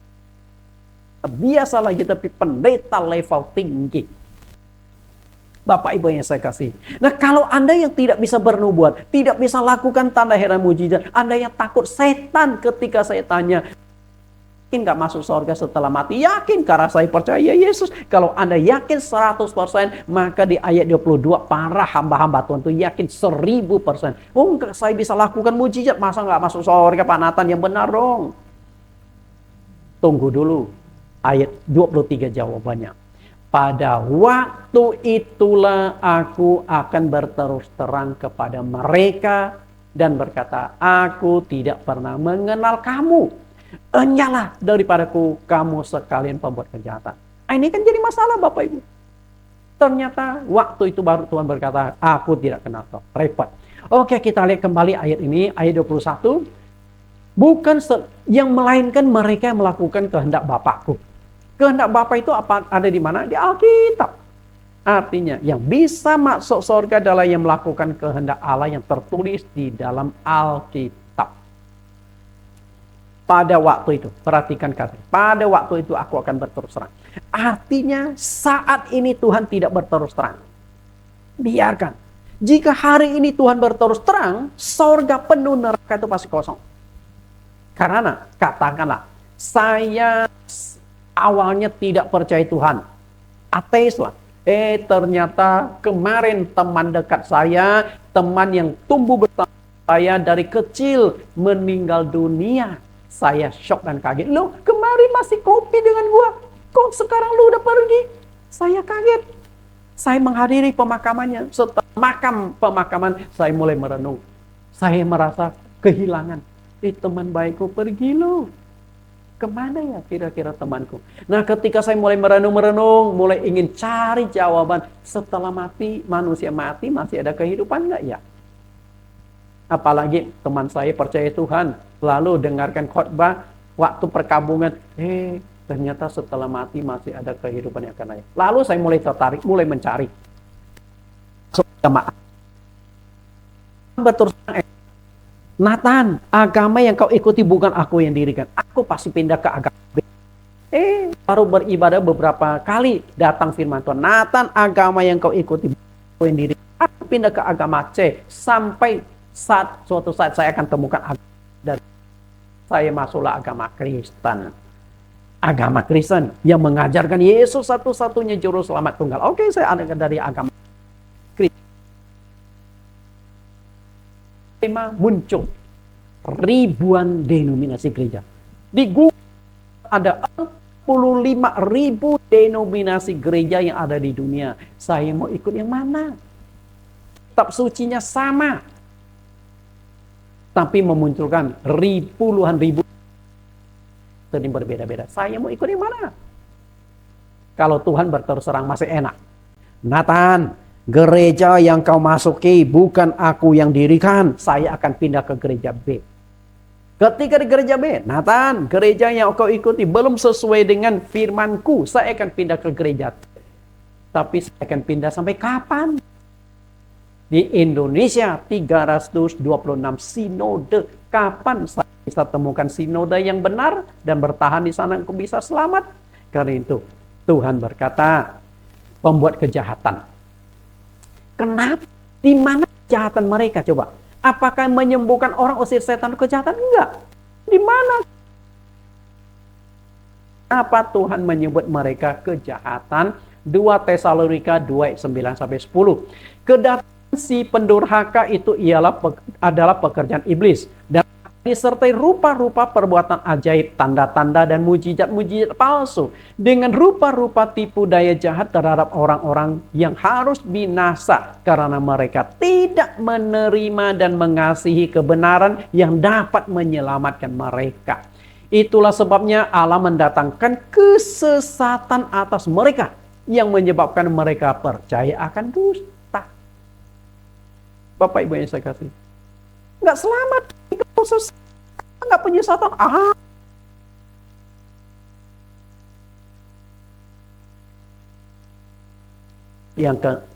Biasa lagi tapi pendeta level tinggi. Bapak Ibu yang saya kasih. Nah, kalau Anda yang tidak bisa bernubuat, tidak bisa lakukan tanda heran mujizat, Anda yang takut setan ketika saya tanya, yakin gak masuk surga setelah mati? Yakin, karena saya percaya Yesus. Kalau Anda yakin 100%, maka di ayat 22 para hamba-hamba Tuhan itu yakin 1000%. Oh, saya bisa lakukan mujizat, masa gak masuk surga Pak Nathan? Yang benar dong. Tunggu dulu. Ayat 23 jawabannya. Pada waktu itulah aku akan berterus terang kepada mereka dan berkata, aku tidak pernah mengenal kamu. Enyalah daripadaku kamu sekalian pembuat kejahatan. Ini kan jadi masalah Bapak Ibu. Ternyata waktu itu baru Tuhan berkata, aku tidak kenal kau. Repot. Oke, kita lihat kembali ayat ini, ayat 21. Bukan yang melainkan mereka yang melakukan kehendak Bapakku. Kehendak Bapa itu apa? Ada di mana? Di Alkitab. Artinya, yang bisa masuk surga adalah yang melakukan kehendak Allah yang tertulis di dalam Alkitab. Pada waktu itu, perhatikan kata, pada waktu itu aku akan berterus terang. Artinya saat ini Tuhan tidak berterus terang. Biarkan. Jika hari ini Tuhan berterus terang, surga penuh, neraka itu pasti kosong. Karena katakanlah, saya awalnya tidak percaya Tuhan. Ateis lah. Ternyata kemarin teman dekat saya, teman yang tumbuh bersama saya dari kecil meninggal dunia. Saya shock dan kaget. Loh, kemarin masih kopi dengan gua. Kok sekarang lu udah pergi? Saya kaget. Saya menghadiri pemakamannya. Setelah pemakaman, saya mulai merenung. Saya merasa kehilangan. teman baikku pergi loh. Kemana ya kira-kira temanku? Nah, ketika saya mulai merenung-merenung, mulai ingin cari jawaban, setelah mati, manusia mati, masih ada kehidupan nggak ya? Apalagi teman saya percaya Tuhan, lalu dengarkan khotbah waktu perkabungan, ternyata setelah mati masih ada kehidupan yang akan datang. Lalu saya mulai tertarik, mulai mencari. Maaf. Betul, Nathan, agama yang kau ikuti bukan aku yang dirikan. Aku pasti pindah ke agama B. Baru beribadah beberapa kali datang firman Tuhan. Nathan, agama yang kau ikuti bukan aku yang dirikan. Aku pindah ke agama C. Sampai suatu saat saya akan temukan agama. Dan saya masuklah agama Kristen. Agama Kristen yang mengajarkan Yesus satu-satunya juru selamat tunggal. Oke, saya ada dari agama Kristen. Muncul ribuan denominasi gereja. Di Google ada 45.000 denominasi gereja yang ada di dunia. Saya mau ikut yang mana? Kitab sucinya sama, tapi memunculkan puluhan ribu yang berbeda-beda. Saya mau ikut yang mana? Kalau Tuhan berterus terang masih enak. Nathan, gereja yang kau masuki bukan aku yang dirikan. Saya akan pindah ke gereja B. Ketika di gereja B, Nathan, gereja yang kau ikuti belum sesuai dengan firmanku. Saya akan pindah ke gereja C. Tapi saya akan pindah sampai kapan? Di Indonesia 326 sinode. Kapan saya bisa temukan sinode yang benar dan bertahan di sana aku bisa selamat? Karena itu Tuhan berkata, pembuat kejahatan. Kenapa? Di mana kejahatan mereka coba? Apakah menyembuhkan orang usir setan kejahatan? Enggak. Di mana? Apa Tuhan menyebut mereka kejahatan? 2 Tesalonika 2:9-10. Kedatangan si pendurhaka itu adalah pekerjaan iblis dan disertai rupa-rupa perbuatan ajaib, tanda-tanda dan mujizat-mujizat palsu dengan rupa-rupa tipu daya jahat terhadap orang-orang yang harus binasa karena mereka tidak menerima dan mengasihi kebenaran yang dapat menyelamatkan mereka. Itulah sebabnya Allah mendatangkan kesesatan atas mereka yang menyebabkan mereka percaya akan dusta. Bapak Ibu yang saya kasih, nggak selamat. Nggak penyesatan.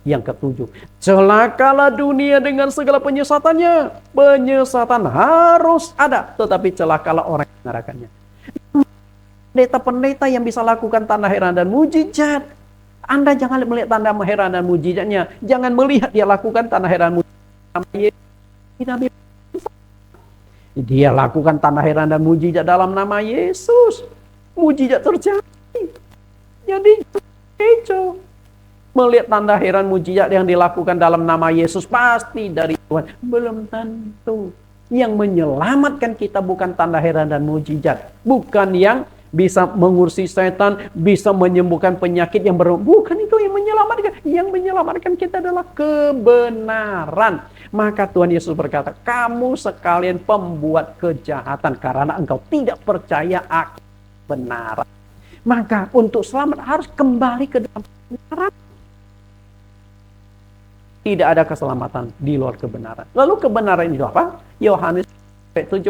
Yang ketujuh, celakalah dunia dengan segala penyesatannya. Penyesatan harus ada, tetapi celakalah orang yang mengerjakannya. Pendeta-pendeta yang bisa lakukan tanda heran dan mujizat, Anda jangan melihat tanda heran dan mujizatnya. Jangan melihat dia lakukan tanda heran mujizat. Dia lakukan tanda heran dan mujizat dalam nama Yesus. Mujizat terjadi. Jadi kecoh. Melihat tanda heran mujizat yang dilakukan dalam nama Yesus pasti dari Tuhan. Belum tentu. Yang menyelamatkan kita bukan tanda heran dan mujizat. Bukan yang bisa mengursi setan, bisa menyembuhkan penyakit yang bukan itu yang menyelamatkan. Yang menyelamatkan kita adalah kebenaran. Maka Tuhan Yesus berkata, kamu sekalian pembuat kejahatan karena engkau tidak percaya akan kebenaran. Maka untuk selamat harus kembali ke dalam kebenaran. Tidak ada keselamatan di luar kebenaran. Lalu kebenaran itu apa? Yohanes 17,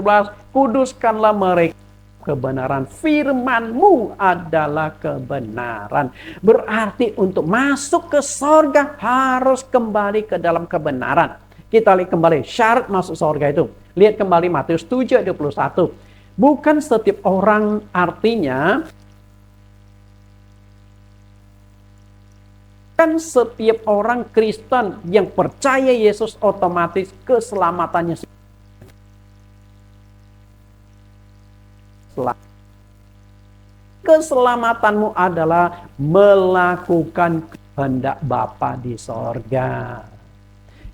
kuduskanlah mereka kebenaran. Firman-Mu adalah kebenaran. Berarti untuk masuk ke sorga harus kembali ke dalam kebenaran. Kita lihat kembali syarat masuk surga itu. Lihat kembali Matius 7:21. Bukan setiap orang, artinya kan setiap orang Kristen yang percaya Yesus otomatis keselamatannya. Keselamatanmu adalah melakukan kehendak Bapa di sorga.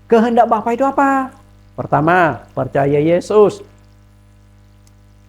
Kehendak Bapa itu apa? Pertama, percaya Yesus.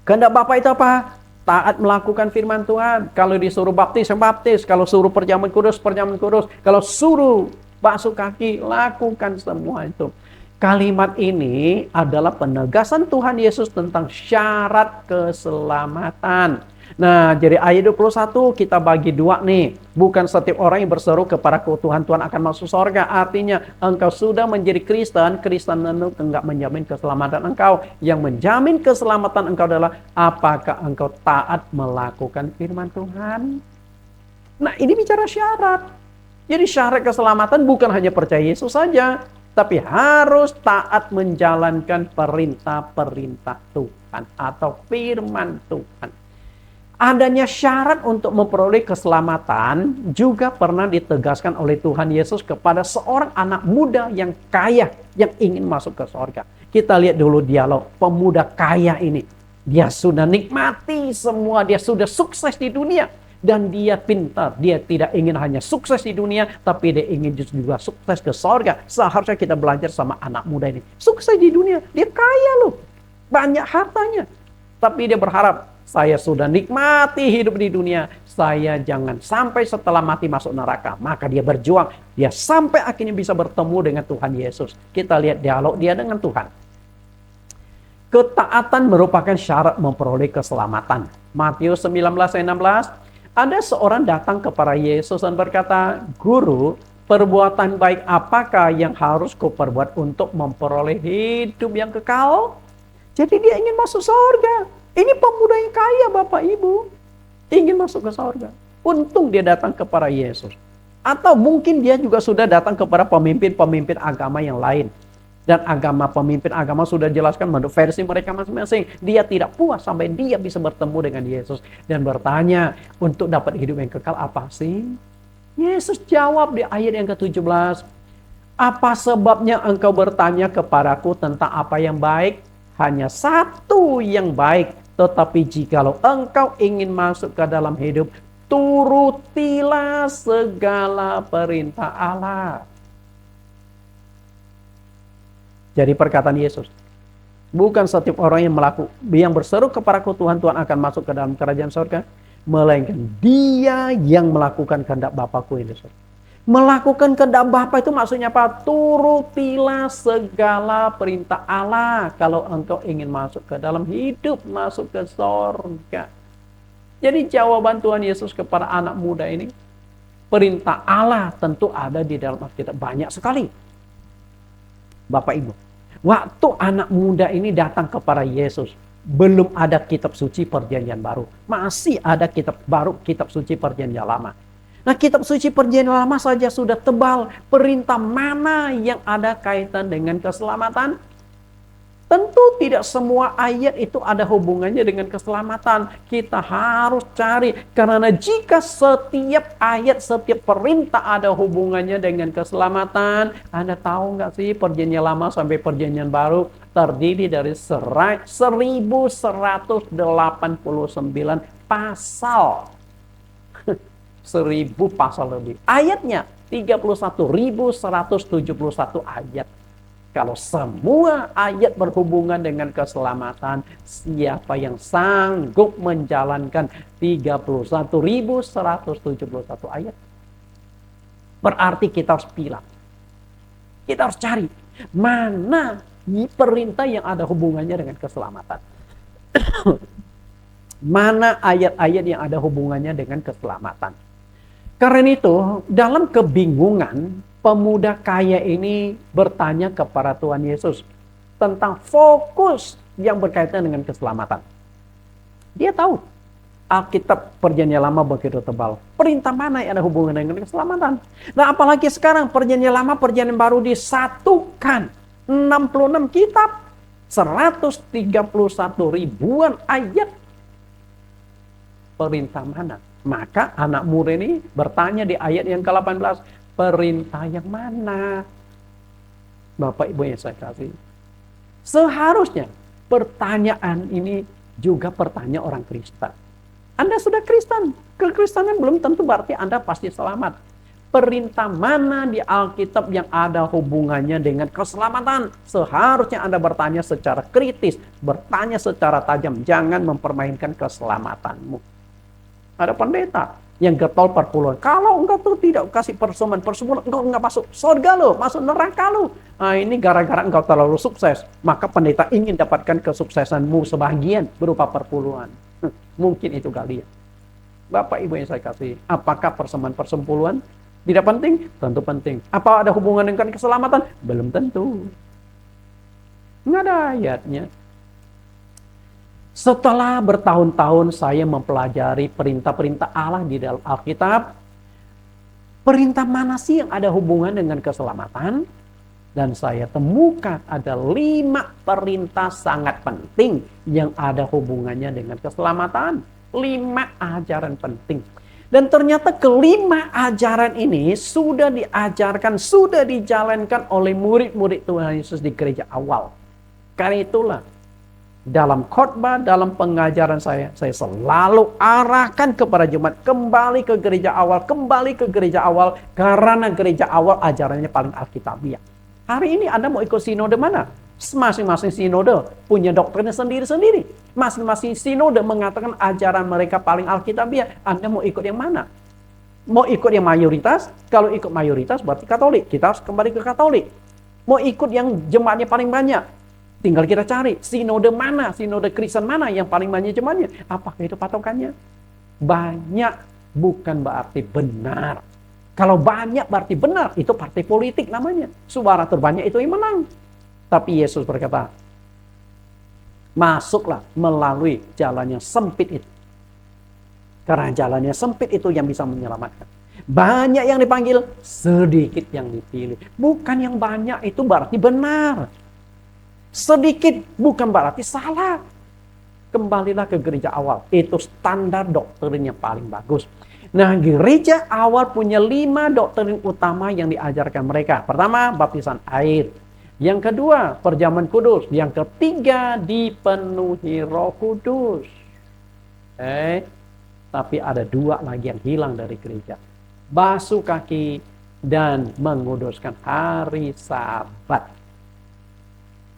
Kehendak Bapa itu apa? Taat melakukan firman Tuhan. Kalau disuruh baptis, baptis. Kalau suruh perjamuan kudus, perjamuan kudus. Kalau suruh basuh kaki, lakukan semua itu. Kalimat ini adalah penegasan Tuhan Yesus tentang syarat keselamatan. Nah, jadi ayat 21 kita bagi dua nih. Bukan setiap orang yang berseru kepada Tuhan akan masuk surga. Artinya engkau sudah menjadi Kristen. Kristen tentu enggak menjamin keselamatan engkau. Yang menjamin keselamatan engkau adalah apakah engkau taat melakukan firman Tuhan. Nah, ini bicara syarat. Jadi syarat keselamatan bukan hanya percaya Yesus saja, tapi harus taat menjalankan perintah-perintah Tuhan atau firman Tuhan. Adanya syarat untuk memperoleh keselamatan juga pernah ditegaskan oleh Tuhan Yesus kepada seorang anak muda yang kaya yang ingin masuk ke surga. Kita lihat dulu dialog pemuda kaya ini. Dia sudah nikmati semua, dia sudah sukses di dunia. Dan dia pintar, dia tidak ingin hanya sukses di dunia, tapi dia ingin juga sukses ke surga. Seharusnya kita belajar sama anak muda ini. Sukses di dunia, dia kaya loh, banyak hartanya. Tapi dia berharap, saya sudah nikmati hidup di dunia, saya jangan sampai setelah mati masuk neraka. Maka dia berjuang, dia sampai akhirnya bisa bertemu dengan Tuhan Yesus. Kita lihat dialog dia dengan Tuhan. Ketaatan merupakan syarat memperoleh keselamatan. Matius 19 ayat 16. Ada seorang datang kepada Yesus dan berkata, Guru, perbuatan baik apakah yang harus kuperbuat untuk memperoleh hidup yang kekal? Jadi dia ingin masuk surga. Ini pemuda yang kaya Bapak Ibu. Ingin masuk ke surga. Untung dia datang kepada Yesus. Atau mungkin dia juga sudah datang kepada pemimpin-pemimpin agama yang lain. Dan pemimpin agama sudah jelaskan menurut versi mereka masing-masing. Dia tidak puas sampai dia bisa bertemu dengan Yesus. Dan bertanya, untuk dapat hidup yang kekal apa sih? Yesus jawab di ayat yang ke-17. Apa sebabnya engkau bertanya kepadaku tentang apa yang baik? Hanya satu yang baik. Tetapi jikalau engkau ingin masuk ke dalam hidup, turutilah segala perintah Allah. Jadi perkataan Yesus, bukan setiap orang yang berseru kepadaku Tuhan akan masuk ke dalam kerajaan surga, melainkan dia yang melakukan kehendak Bapakku yang di surga. Melakukan kehendak Bapa itu maksudnya apa? Turutilah segala perintah Allah kalau engkau ingin masuk ke dalam hidup, masuk ke surga. Jadi jawaban Tuhan Yesus kepada anak muda ini, perintah Allah tentu ada di dalam Alkitab banyak sekali. Bapak Ibu, waktu anak muda ini datang kepada Yesus, belum ada kitab suci perjanjian baru. Masih ada kitab suci perjanjian lama. Nah, kitab suci perjanjian lama saja sudah tebal. Perintah mana yang ada kaitan dengan keselamatan? Tentu tidak semua ayat itu ada hubungannya dengan keselamatan. Kita harus cari. Karena jika setiap ayat, setiap perintah ada hubungannya dengan keselamatan. Anda tahu nggak sih perjanjian lama sampai perjanjian baru terdiri dari 1189 pasal. 1000 pasal lebih. Ayatnya 31.171 ayat. Kalau semua ayat berhubungan dengan keselamatan, siapa yang sanggup menjalankan 31.171 ayat? Berarti kita harus pilih. Kita harus cari mana perintah yang ada hubungannya dengan keselamatan. Mana ayat-ayat yang ada hubungannya dengan keselamatan. Karena itu, dalam kebingungan, pemuda kaya ini bertanya kepada Tuhan Yesus tentang fokus yang berkaitan dengan keselamatan. Dia tahu Alkitab perjanjian lama begitu tebal. Perintah mana yang ada hubungan dengan keselamatan? Nah, apalagi sekarang perjanjian lama, perjanjian baru disatukan. 66 kitab, 131 ribuan ayat. Perintah mana? Maka anak muda ini bertanya di ayat yang ke-18, perintah yang mana? Bapak Ibu yang saya kasih. Seharusnya pertanyaan ini juga pertanyaan orang Kristen. Anda sudah Kristen. Kekristenan belum tentu berarti Anda pasti selamat. Perintah mana di Alkitab yang ada hubungannya dengan keselamatan? Seharusnya Anda bertanya secara kritis, bertanya secara tajam. Jangan mempermainkan keselamatanmu. Ada pendeta yang getol perpuluhan. Kalau engkau tuh tidak kasih persembahan, engkau nggak masuk surga loh, masuk neraka loh. Nah, ini gara-gara engkau terlalu sukses, maka pendeta ingin dapatkan kesuksesanmu sebagian berupa perpuluhan. Mungkin itu kali ya. Bapak Ibu yang saya kasih, apakah persembahan persepuluhan tidak penting? Tentu penting. Apa ada hubungan dengan keselamatan? Belum tentu. Nggak ada ayatnya. Setelah bertahun-tahun saya mempelajari perintah-perintah Allah di dalam Alkitab, perintah mana sih yang ada hubungan dengan keselamatan? Dan saya temukan ada 5 perintah sangat penting yang ada hubungannya dengan keselamatan. 5 ajaran penting. Dan ternyata kelima ajaran ini sudah diajarkan, sudah dijalankan oleh murid-murid Tuhan Yesus di gereja awal. Karena itulah, dalam khotbah, dalam pengajaran saya selalu arahkan kepada jemaat, kembali ke gereja awal, karena gereja awal ajarannya paling alkitabiah. Hari ini Anda mau ikut sinode mana? Masing-masing sinode punya doktrinnya sendiri-sendiri. Masing-masing sinode mengatakan ajaran mereka paling alkitabiah. Anda mau ikut yang mana? Mau ikut yang mayoritas? Kalau ikut mayoritas berarti Katolik. Kita harus kembali ke Katolik. Mau ikut yang jemaatnya paling banyak? Tinggal kita cari sinode mana, sinode Kristen mana yang paling banyak jemaatnya. Apakah itu patokannya? Banyak bukan berarti benar. Kalau banyak berarti benar, itu partai politik namanya. Suara terbanyak itu yang menang. Tapi Yesus berkata, masuklah melalui jalan yang sempit itu. Karena jalannya sempit itu yang bisa menyelamatkan. Banyak yang dipanggil, sedikit yang dipilih. Bukan yang banyak itu berarti benar. Sedikit bukan berarti salah. Kembalilah ke gereja awal. Itu standar doktrin yang paling bagus. Nah, gereja awal punya 5 doktrin utama yang diajarkan mereka. Pertama, baptisan air. Yang kedua, perjamuan kudus. Yang ketiga, dipenuhi Roh Kudus. Tapi ada 2 lagi yang hilang dari gereja. Basuh kaki dan menguduskan hari Sabat.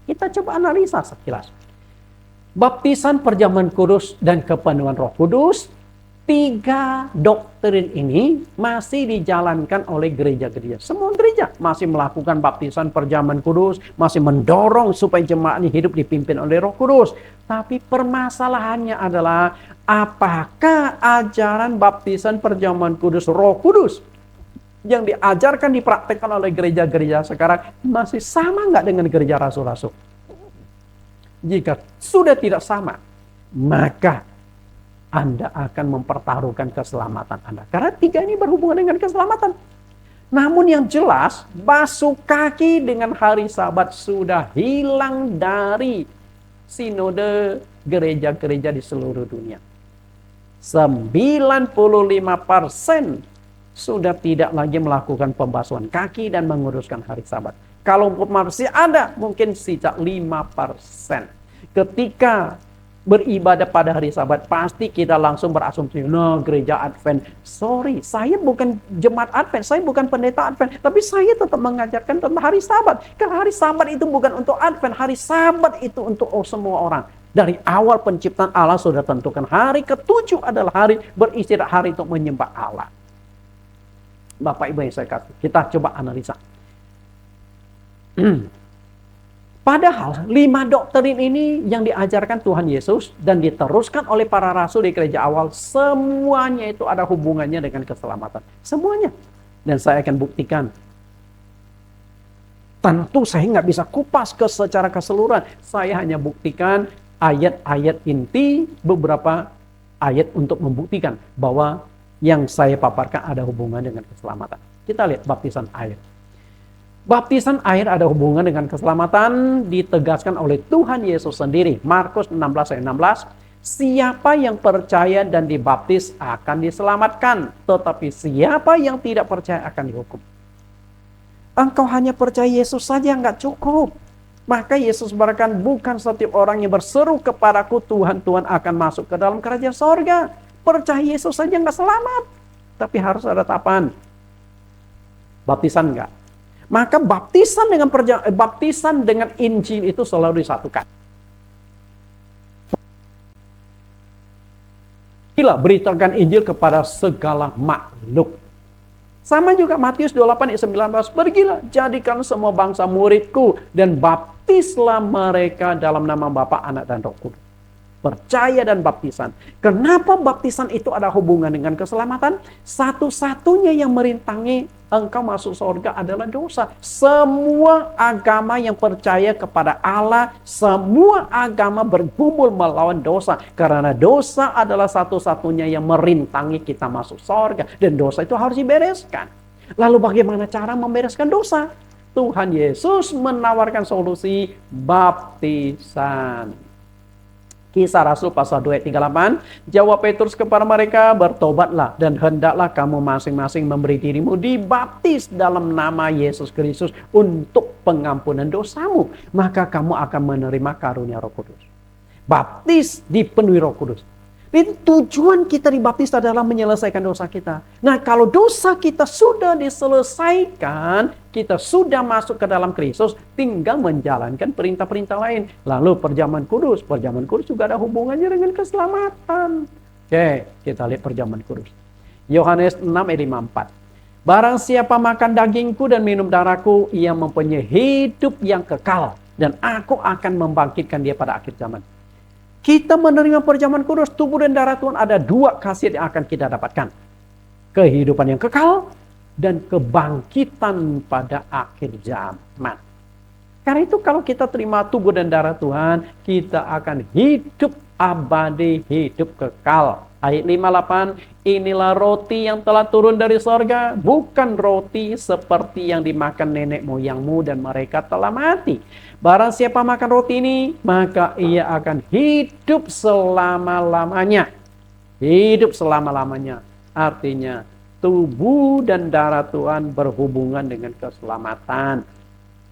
Kita coba analisa sekilas. Baptisan, perjamuan kudus, dan kepenuhan Roh Kudus. 3 doktrin ini masih dijalankan oleh gereja-gereja. Semua gereja masih melakukan baptisan, perjamuan kudus, masih mendorong supaya jemaatnya hidup dipimpin oleh Roh Kudus. Tapi permasalahannya adalah, apakah ajaran baptisan, perjamuan kudus, Roh Kudus yang diajarkan, dipraktekkan oleh gereja-gereja sekarang masih sama nggak dengan gereja rasul-rasul? Jika sudah tidak sama, maka Anda akan mempertaruhkan keselamatan Anda. Karena 3 ini berhubungan dengan keselamatan. Namun yang jelas, basuh kaki dengan hari Sabat sudah hilang dari sinode gereja-gereja di seluruh dunia. 95% sudah tidak lagi melakukan pembasuhan kaki dan menguruskan hari Sabat. Kalau masih ada, mungkin sisa 5%. Ketika beribadah pada hari Sabat, pasti kita langsung berasumsi, no, gereja Advent. Sorry, saya bukan jemaat Advent, saya bukan pendeta Advent, tapi saya tetap mengajarkan tentang hari Sabat. Karena hari Sabat itu bukan untuk Advent, hari Sabat itu untuk semua orang. Dari awal penciptaan Allah sudah tentukan hari ke-7 adalah hari beristirahat, hari untuk menyembah Allah. Bapak Ibu yang saya kasih, kita coba analisa. Padahal 5 doktrin ini yang diajarkan Tuhan Yesus dan diteruskan oleh para rasul di gereja awal, semuanya itu ada hubungannya dengan keselamatan. Semuanya. Dan saya akan buktikan. Tentu saya nggak bisa kupas secara keseluruhan. Saya hanya buktikan ayat-ayat inti, beberapa ayat untuk membuktikan bahwa yang saya paparkan ada hubungan dengan keselamatan. Kita lihat baptisan air. Baptisan air ada hubungan dengan keselamatan, ditegaskan oleh Tuhan Yesus sendiri. Markus 16 ayat 16. Siapa yang percaya dan dibaptis akan diselamatkan. Tetapi siapa yang tidak percaya akan dihukum. Engkau hanya percaya Yesus saja nggak cukup. Maka Yesus berkata, bukan setiap orang yang berseru kepadaku, Tuhan, Tuhan akan masuk ke dalam kerajaan sorga. Percaya Yesus saja nggak selamat. Tapi harus ada tahapan. Baptisan nggak. Maka baptisan dengan Injil itu selalu disatukan. Pergilah beritakan Injil kepada segala makhluk. Sama juga Matius 28 ayat 19. Pergilah jadikan semua bangsa muridku dan baptislah mereka dalam nama Bapa, Anak dan Roh Kudus. Percaya dan baptisan. Kenapa baptisan itu ada hubungan dengan keselamatan? Satu-satunya yang merintangi engkau masuk surga adalah dosa. Semua agama yang percaya kepada Allah, semua agama bergumul melawan dosa. Karena dosa adalah satu-satunya yang merintangi kita masuk surga. Dan dosa itu harus dibereskan. Lalu bagaimana cara membereskan dosa? Tuhan Yesus menawarkan solusi baptisan. Kisah Rasul pasal 2 ayat 38. Jawab Petrus kepada mereka, bertobatlah dan hendaklah kamu masing-masing memberi dirimu dibaptis dalam nama Yesus Kristus untuk pengampunan dosamu. Maka kamu akan menerima karunia Roh Kudus. Baptis dipenuhi Roh Kudus. Dan tujuan kita dibaptis adalah menyelesaikan dosa kita. Nah, kalau dosa kita sudah diselesaikan, kita sudah masuk ke dalam Kristus, tinggal menjalankan perintah-perintah lain. Lalu perjamuan kudus juga ada hubungannya dengan keselamatan. Oke, kita lihat perjamuan kudus. Yohanes 6 ayat 54. Barang siapa makan dagingku dan minum darahku, ia mempunyai hidup yang kekal. Dan aku akan membangkitkan dia pada akhir zaman. Kita menerima perjamuan kudus, tubuh dan darah Tuhan, ada dua khasiat yang akan kita dapatkan. Kehidupan yang kekal dan kebangkitan pada akhir zaman. Karena itu kalau kita terima tubuh dan darah Tuhan, kita akan hidup abadi, hidup kekal. Ayat 58, inilah roti yang telah turun dari sorga, bukan roti seperti yang dimakan nenek moyangmu dan mereka telah mati. Barang siapa makan roti ini, maka ia akan hidup selama-lamanya. Hidup selama-lamanya. Artinya, tubuh dan darah Tuhan berhubungan dengan keselamatan.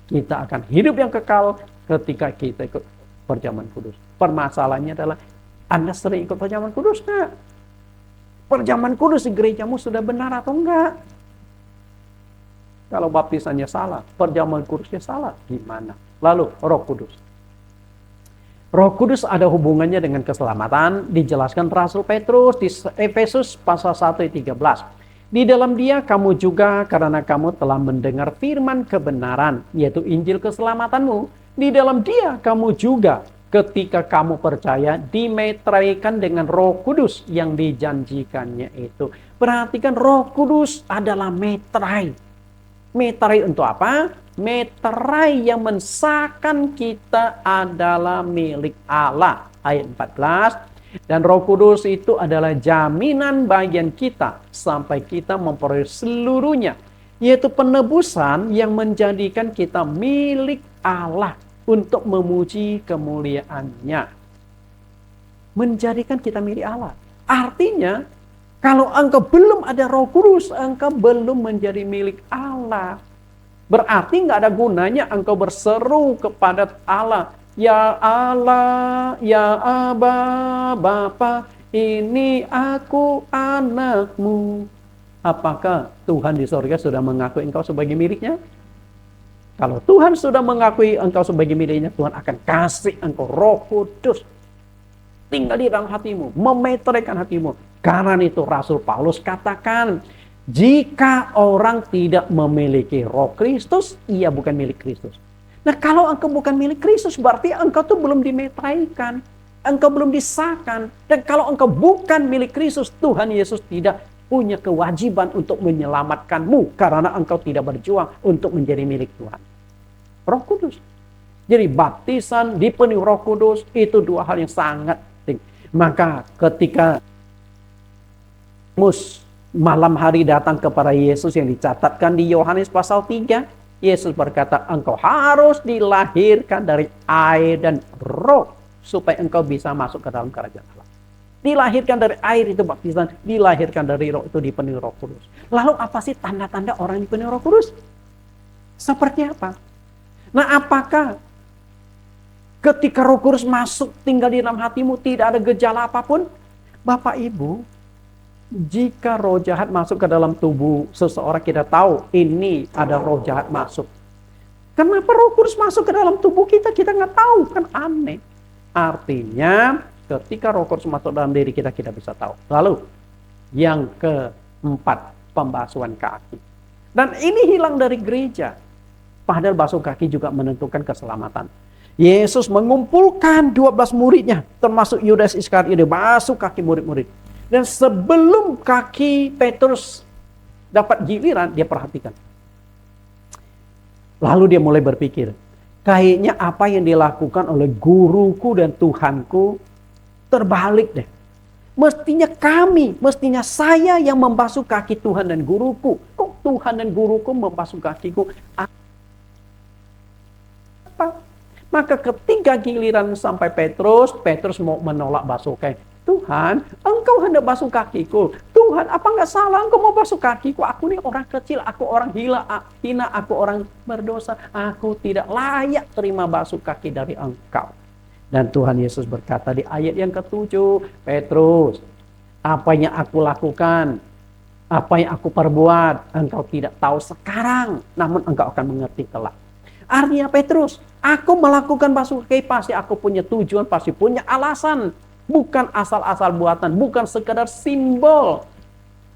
Kita akan hidup yang kekal ketika kita ikut perjamuan kudus. Permasalahannya adalah, Anda sering ikut perjamuan kudus nggak? Perjamuan kudus di gerejamu sudah benar atau enggak? Kalau baptisannya salah, perjamuan kudusnya salah, gimana? Lalu Roh Kudus. Roh Kudus ada hubungannya dengan keselamatan, dijelaskan Rasul Petrus di Efesus pasal 1 ayat 13. Di dalam dia kamu juga karena kamu telah mendengar firman kebenaran, yaitu Injil keselamatanmu. Di dalam dia kamu juga ketika kamu percaya dimeteraikan dengan Roh Kudus yang dijanjikannya itu. Perhatikan, Roh Kudus adalah meterai. Meterai untuk apa? Meterai yang mensahkan kita adalah milik Allah. Ayat 14. Dan Roh Kudus itu adalah jaminan bagian kita sampai kita memperoleh seluruhnya. Yaitu penebusan yang menjadikan kita milik Allah untuk memuji kemuliaannya. Menjadikan kita milik Allah. Artinya, kalau engkau belum ada Roh Kudus, engkau belum menjadi milik Allah. Berarti nggak ada gunanya engkau berseru kepada Allah. Ya Allah, ya Aba, Bapa, ini aku anakmu. Apakah Tuhan di surga sudah mengakui engkau sebagai miliknya? Kalau Tuhan sudah mengakui engkau sebagai miliknya, Tuhan akan kasih engkau Roh Kudus. Tinggal di dalam hatimu, memeteraikan hatimu. Karena itu Rasul Paulus katakan, jika orang tidak memiliki Roh Kristus, ia bukan milik Kristus. Nah, kalau engkau bukan milik Kristus, berarti engkau tuh belum dimeteraikan. Engkau belum disahkan. Dan kalau engkau bukan milik Kristus, Tuhan Yesus tidak punya kewajiban untuk menyelamatkanmu. Karena engkau tidak berjuang untuk menjadi milik Tuhan. Roh Kudus. Jadi baptisan dipenuhi Roh Kudus, itu dua hal yang sangat penting. Maka ketika malam hari datang kepada Yesus yang dicatatkan di Yohanes pasal 3, Yesus berkata, engkau harus dilahirkan dari air dan roh supaya engkau bisa masuk ke dalam kerajaan Allah. Dilahirkan dari air itu baptisan, dilahirkan dari roh itu dipenuhi Roh Kudus. Lalu apa sih tanda-tanda orang dipenuhi Roh Kudus? Seperti apa? Nah, apakah ketika Roh Kudus masuk tinggal di dalam hatimu tidak ada gejala apapun? Bapak Ibu, jika roh jahat masuk ke dalam tubuh seseorang, kita tahu ini ada roh jahat masuk. Kenapa Roh Kudus masuk ke dalam tubuh kita? Kita nggak tahu, kan aneh. Artinya Ketika Roh Kudus masuk dalam diri kita, kita bisa tahu. Lalu, yang keempat, pembasuhan kaki. Dan ini hilang dari gereja. Padahal basuh kaki juga menentukan keselamatan. Yesus mengumpulkan 12 muridnya, termasuk Yudas Iskariot, dia basuh kaki murid-murid. Dan sebelum kaki Petrus dapat giliran, dia perhatikan. Lalu dia mulai berpikir, kayaknya apa yang dilakukan oleh guruku dan Tuhanku terbalik deh. Mestinya saya yang membasuh kaki Tuhan dan guruku. Kok Tuhan dan guruku membasuh kakiku? Apa? Maka ketika giliran sampai Petrus mau menolak basuh kaki. Tuhan, engkau hendak basuh kakiku. Tuhan, apa nggak salah engkau mau basuh kakiku? Aku ini orang kecil, aku orang hina, aku orang berdosa. Aku tidak layak terima basuh kaki dari engkau. Dan Tuhan Yesus berkata di ayat yang ke-7, Petrus, apa yang aku lakukan, apa yang aku perbuat, engkau tidak tahu sekarang, namun engkau akan mengerti kelak. Artinya Petrus, aku melakukan basuh kaki pasti aku punya tujuan, pasti punya alasan. Bukan asal-asal buatan, bukan sekedar simbol.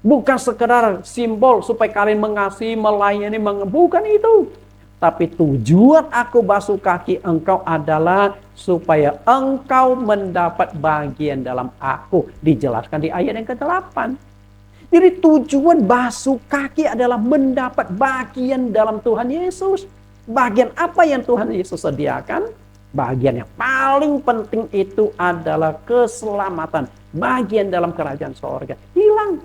Bukan sekedar simbol supaya kalian mengasihi, melayani, bukan itu. Tapi tujuan aku basuh kaki engkau adalah supaya engkau mendapat bagian dalam aku. Dijelaskan di ayat yang ke-8. Jadi tujuan basuh kaki adalah mendapat bagian dalam Tuhan Yesus. Bagian apa yang Tuhan Yesus sediakan? Bagian yang paling penting itu adalah keselamatan. Bagian dalam kerajaan sorga. Hilang.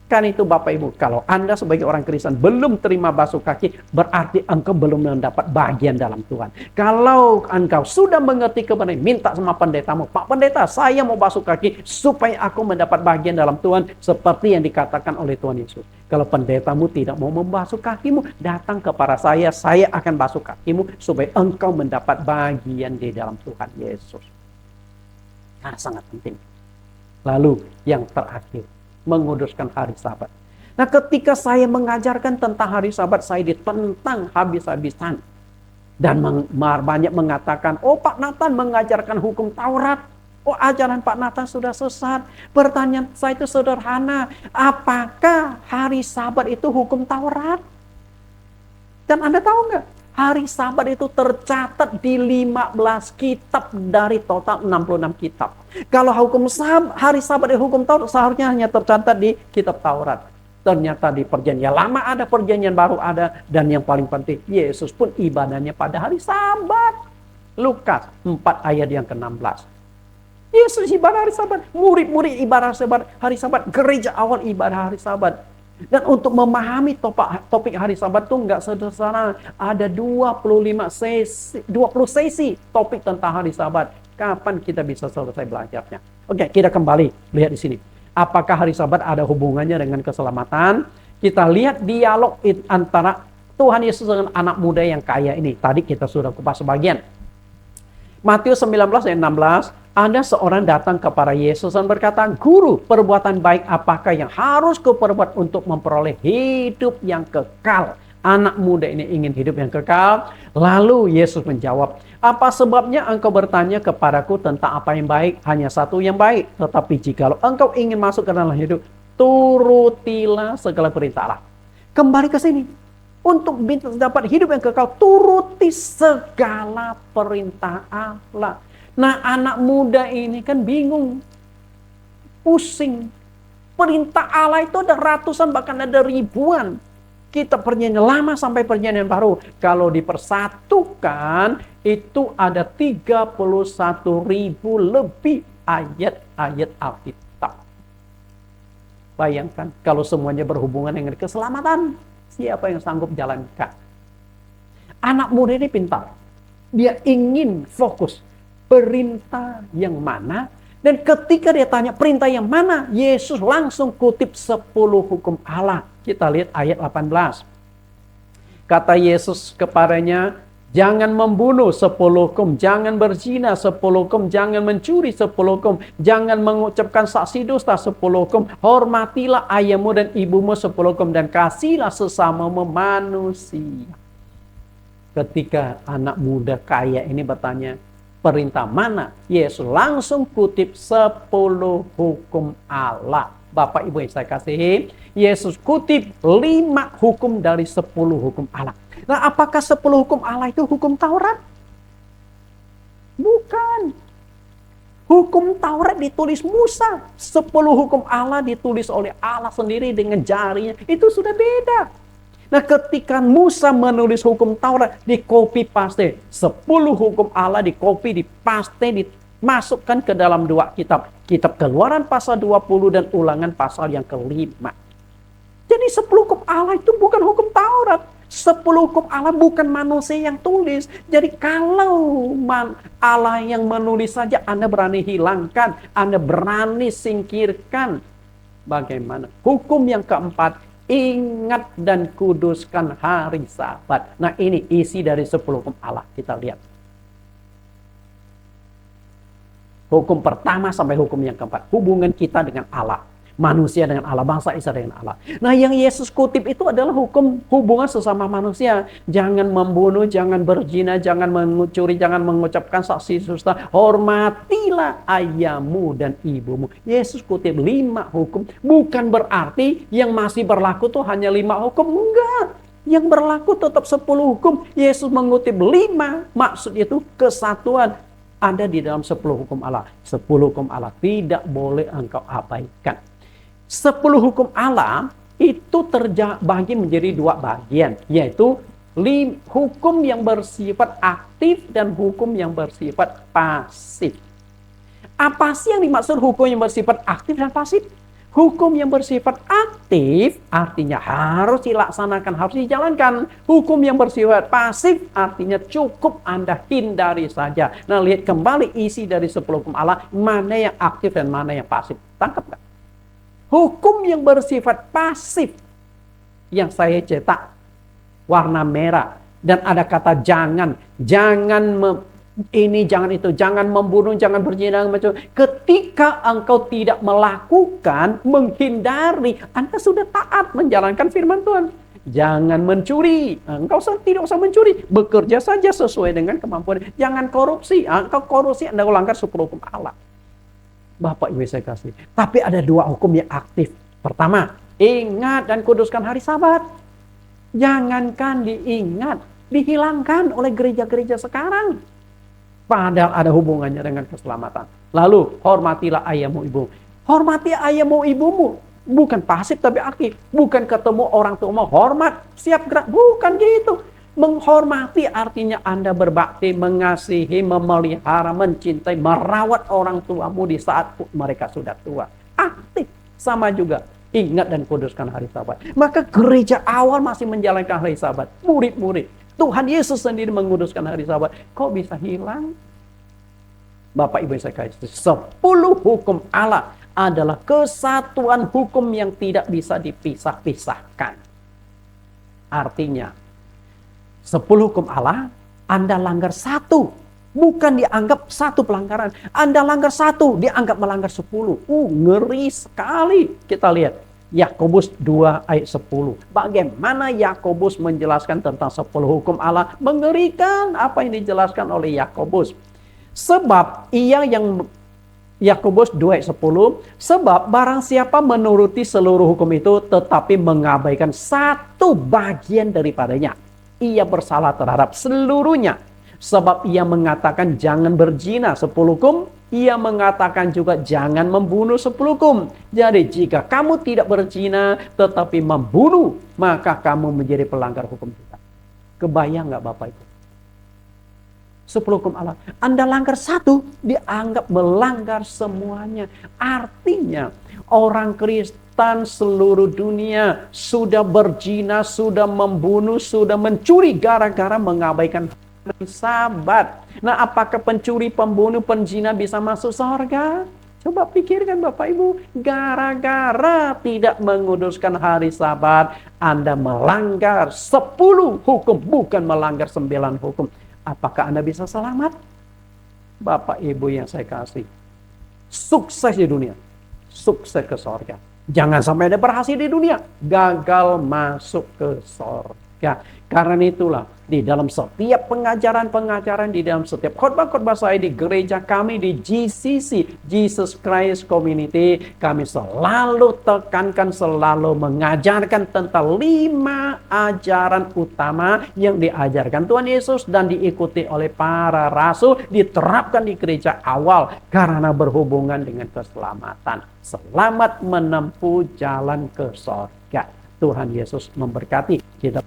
Kan itu Bapak Ibu, kalau Anda sebagai orang Kristen belum terima basuh kaki, berarti engkau belum mendapat bagian dalam Tuhan. Kalau engkau sudah mengerti kebenaran, minta sama pendetamu, Pak Pendeta, saya mau basuh kaki supaya aku mendapat bagian dalam Tuhan, seperti yang dikatakan oleh Tuhan Yesus. Kalau pendetamu tidak mau membasuh kakimu, datang kepada saya akan basuh kakimu supaya engkau mendapat bagian di dalam Tuhan Yesus. Nah, sangat penting. Lalu yang terakhir, menguduskan hari Sabat. Nah, ketika saya mengajarkan tentang hari Sabat, saya ditentang habis-habisan. Dan banyak mengatakan, oh Pak Nathan mengajarkan hukum Taurat. Oh, ajaran Pak Nathan sudah sesat. Pertanyaan saya itu sederhana. Apakah hari Sabat itu hukum Taurat? Dan Anda tahu nggak? Hari Sabat itu tercatat di 15 kitab dari total 66 kitab. Kalau hari Sabat di hukum Taurat seharusnya hanya tercatat di kitab Taurat. Ternyata di perjanjian lama ada, perjanjian baru ada. Dan yang paling penting, Yesus pun ibadahnya pada hari Sabat. Lukas 4 ayat yang ke-16. Yesus ibadah hari Sabat. Murid-murid ibadah hari Sabat. Gereja awal ibadah hari Sabat. Dan untuk memahami topik hari Sabat itu nggak sederhana. Ada 20 sesi topik tentang hari Sabat. Kapan kita bisa selesai belajarnya? Oke, kita kembali lihat di sini. Apakah hari Sabat ada hubungannya dengan keselamatan? Kita lihat dialog antara Tuhan Yesus dengan anak muda yang kaya ini. Tadi kita sudah kupas sebagian. Matius 19 ayat 16. Ada seorang datang kepada Yesus dan berkata, Guru, perbuatan baik apakah yang harus kuperbuat untuk memperoleh hidup yang kekal? Anak muda ini ingin hidup yang kekal. Lalu Yesus menjawab, apa sebabnya engkau bertanya kepadaku tentang apa yang baik? Hanya satu yang baik. Tetapi jikalau engkau ingin masuk ke dalam hidup, turutilah segala perintah Allah. Kembali ke sini. Untuk dapat hidup yang kekal, turuti segala perintah Allah. Nah, anak muda ini kan bingung, pusing. Perintah Allah itu ada ratusan, bahkan ada ribuan. Kitab perjanjian lama sampai perjanjian baru. Kalau dipersatukan, itu ada 31.000 lebih ayat-ayat Alkitab. Bayangkan, kalau semuanya berhubungan dengan keselamatan, siapa yang sanggup jalankan? Anak muda ini pintar. Dia ingin fokus. Perintah yang mana? Dan ketika dia tanya perintah yang mana, Yesus langsung kutip 10 hukum Allah. Kita lihat ayat 18. Kata Yesus kepadanya, jangan membunuh 10 hukum, jangan berzina 10 hukum, jangan mencuri 10 hukum, jangan mengucapkan saksi dusta 10 hukum, hormatilah ayahmu dan ibumu 10 hukum, dan kasihlah sesamamu manusia. Ketika anak muda kaya ini bertanya, Perintah mana? Yesus langsung kutip 10 hukum Allah. Bapak Ibu yang saya kasihi, Yesus kutip 5 hukum dari 10 hukum Allah. Nah, apakah 10 hukum Allah itu hukum Taurat? Bukan. Hukum Taurat ditulis Musa. 10 hukum Allah ditulis oleh Allah sendiri dengan jarinya. Itu sudah beda. Nah, ketika Musa menulis hukum Taurat, di copy paste. 10 hukum Allah di copy, di paste, dimasukkan ke dalam 2 kitab. Kitab Keluaran pasal 20 dan Ulangan pasal yang ke-5. Jadi 10 hukum Allah itu bukan hukum Taurat. 10 hukum Allah bukan manusia yang tulis. Jadi kalau Allah yang menulis saja, Anda berani hilangkan, Anda berani singkirkan. Bagaimana? Hukum yang keempat, ingat dan kuduskan hari Sabat. Nah, ini isi dari 10 hukum Allah. Kita lihat. Hukum pertama sampai hukum yang keempat. Hubungan kita dengan Allah. Manusia dengan Allah, bangsa Israel dengan Allah. Nah, yang Yesus kutip itu adalah hukum hubungan sesama manusia. Jangan membunuh, jangan berzina, jangan mencuri, jangan mengucapkan saksi dusta. Hormatilah ayahmu dan ibumu. Yesus kutip 5 hukum. Bukan berarti yang masih berlaku tuh hanya 5 hukum. Enggak. Yang berlaku tetap 10 hukum. Yesus mengutip 5. Maksud itu kesatuan. Ada di dalam 10 hukum Allah. 10 hukum Allah tidak boleh engkau abaikan. 10 hukum Allah itu terbagi menjadi 2 bagian, yaitu hukum yang bersifat aktif dan hukum yang bersifat pasif. Apa sih yang dimaksud hukum yang bersifat aktif dan pasif? Hukum yang bersifat aktif artinya harus dilaksanakan, harus dijalankan. Hukum yang bersifat pasif artinya cukup Anda hindari saja. Nah, lihat kembali isi dari 10 hukum Allah, mana yang aktif dan mana yang pasif. Tangkap nggak? Hukum yang bersifat pasif yang saya cetak warna merah dan ada kata jangan ini, jangan itu, jangan membunuh, jangan berzina, macam. Ketika engkau tidak melakukan, menghindari, Anda sudah taat menjalankan firman Tuhan. Jangan mencuri, engkau tidak usah mencuri, bekerja saja sesuai dengan kemampuan. Jangan korupsi, engkau korupsi, Anda melanggar 10 hukum Allah. Bapak Ibu saya kasih. Tapi ada 2 hukum yang aktif. Pertama, ingat dan kuduskan hari Sabat. Jangankan diingat, dihilangkan oleh gereja-gereja sekarang. Padahal ada hubungannya dengan keselamatan. Lalu, hormatilah ayahmu ibumu. Hormati ayahmu ibumu. Bukan pasif tapi aktif. Bukan ketemu orang tua mau hormat, siap gerak. Bukan gitu. Menghormati artinya Anda berbakti, mengasihi, memelihara, mencintai, merawat orang tuamu di saat mereka sudah tua. Aktif. Sama juga. Ingat dan kuduskan hari Sabat. Maka gereja awal masih menjalankan hari Sabat. Murid-murid. Tuhan Yesus sendiri menguduskan hari Sabat. Kok bisa hilang? Bapak Ibu saya kasih. 10 hukum Allah adalah kesatuan hukum yang tidak bisa dipisah-pisahkan. Artinya, 10 hukum Allah, Anda langgar 1. Bukan dianggap 1 pelanggaran. Anda langgar 1, dianggap melanggar 10. Ngeri sekali. Kita lihat. Yakobus 2 ayat 10. Bagaimana Yakobus menjelaskan tentang 10 hukum Allah? Mengerikan apa yang dijelaskan oleh Yakobus. Sebab Yakobus 2 ayat 10. Sebab barang siapa menuruti seluruh hukum itu tetapi mengabaikan 1 bagian daripadanya, ia bersalah terhadap seluruhnya. Sebab ia mengatakan jangan berzina 10 hukum, ia mengatakan juga jangan membunuh 10 hukum. Jadi jika kamu tidak berzina tetapi membunuh, maka kamu menjadi pelanggar hukum kita. Kebayang nggak Bapak Ibu? 10 hukum Allah. Anda langgar 1, dianggap melanggar semuanya. Artinya orang Kristen seluruh dunia sudah berzina, sudah membunuh, sudah mencuri gara-gara mengabaikan Sabat. Nah, apakah pencuri, pembunuh, penzina bisa masuk surga? Coba pikirkan Bapak Ibu. Gara-gara tidak menguduskan hari Sabat, Anda melanggar 10 hukum, bukan melanggar 9 hukum. Apakah Anda bisa selamat? Bapak Ibu yang saya kasih, sukses di dunia, sukses ke surga. Jangan sampai Anda berhasil di dunia, gagal masuk ke surga. sorga. Karena itulah di dalam setiap pengajaran-pengajaran, di dalam setiap khotbah-khotbah saya di gereja kami di GCC, Jesus Christ Community, kami selalu tekankan, selalu mengajarkan tentang 5 ajaran utama yang diajarkan Tuhan Yesus dan diikuti oleh para rasul, diterapkan di gereja awal karena berhubungan dengan keselamatan. Selamat menempuh jalan ke sorga. Tuhan Yesus memberkati kita.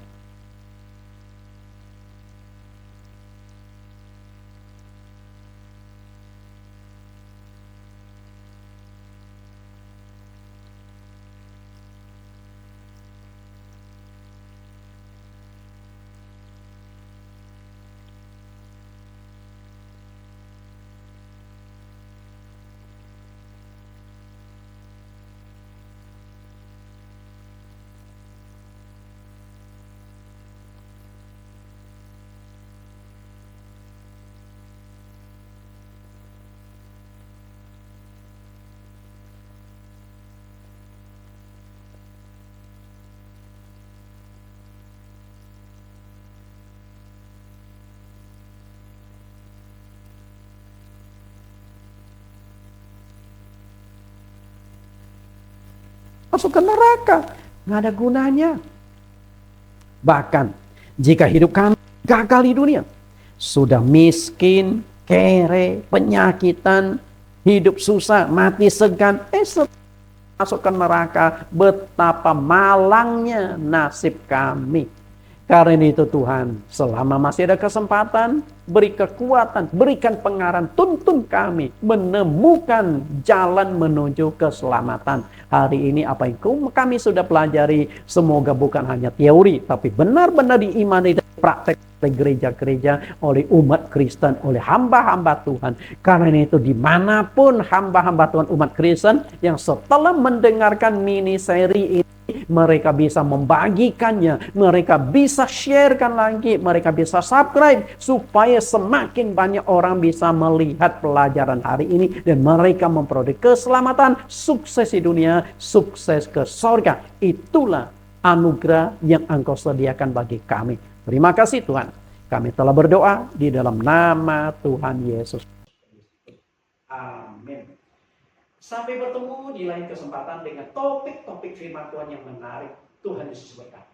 Masuk ke neraka, nggak ada gunanya. Bahkan jika hidup kami gagal di dunia, sudah miskin, kere, penyakitan, hidup susah, mati segan, masuk ke neraka, betapa malangnya nasib kami. Karena itu Tuhan, selama masih ada kesempatan, beri kekuatan, berikan pengarah, tuntun kami menemukan jalan menuju keselamatan. Hari ini apa yang kami sudah pelajari, semoga bukan hanya teori, tapi benar-benar diimani dan praktek oleh gereja-gereja, oleh umat Kristen, oleh hamba-hamba Tuhan. Karena itu dimanapun hamba-hamba Tuhan umat Kristen yang setelah mendengarkan mini seri ini, mereka bisa membagikannya, mereka bisa sharekan lagi, mereka bisa subscribe supaya semakin banyak orang bisa melihat pelajaran hari ini dan mereka memperoleh keselamatan, sukses di dunia, sukses ke sorga. Itulah anugerah yang Engkau sediakan bagi kami. Terima kasih Tuhan. Kami telah berdoa di dalam nama Tuhan Yesus. Amin. Sampai bertemu di lain kesempatan dengan topik-topik firman Tuhan yang menarik. Tuhan Yesus berkati.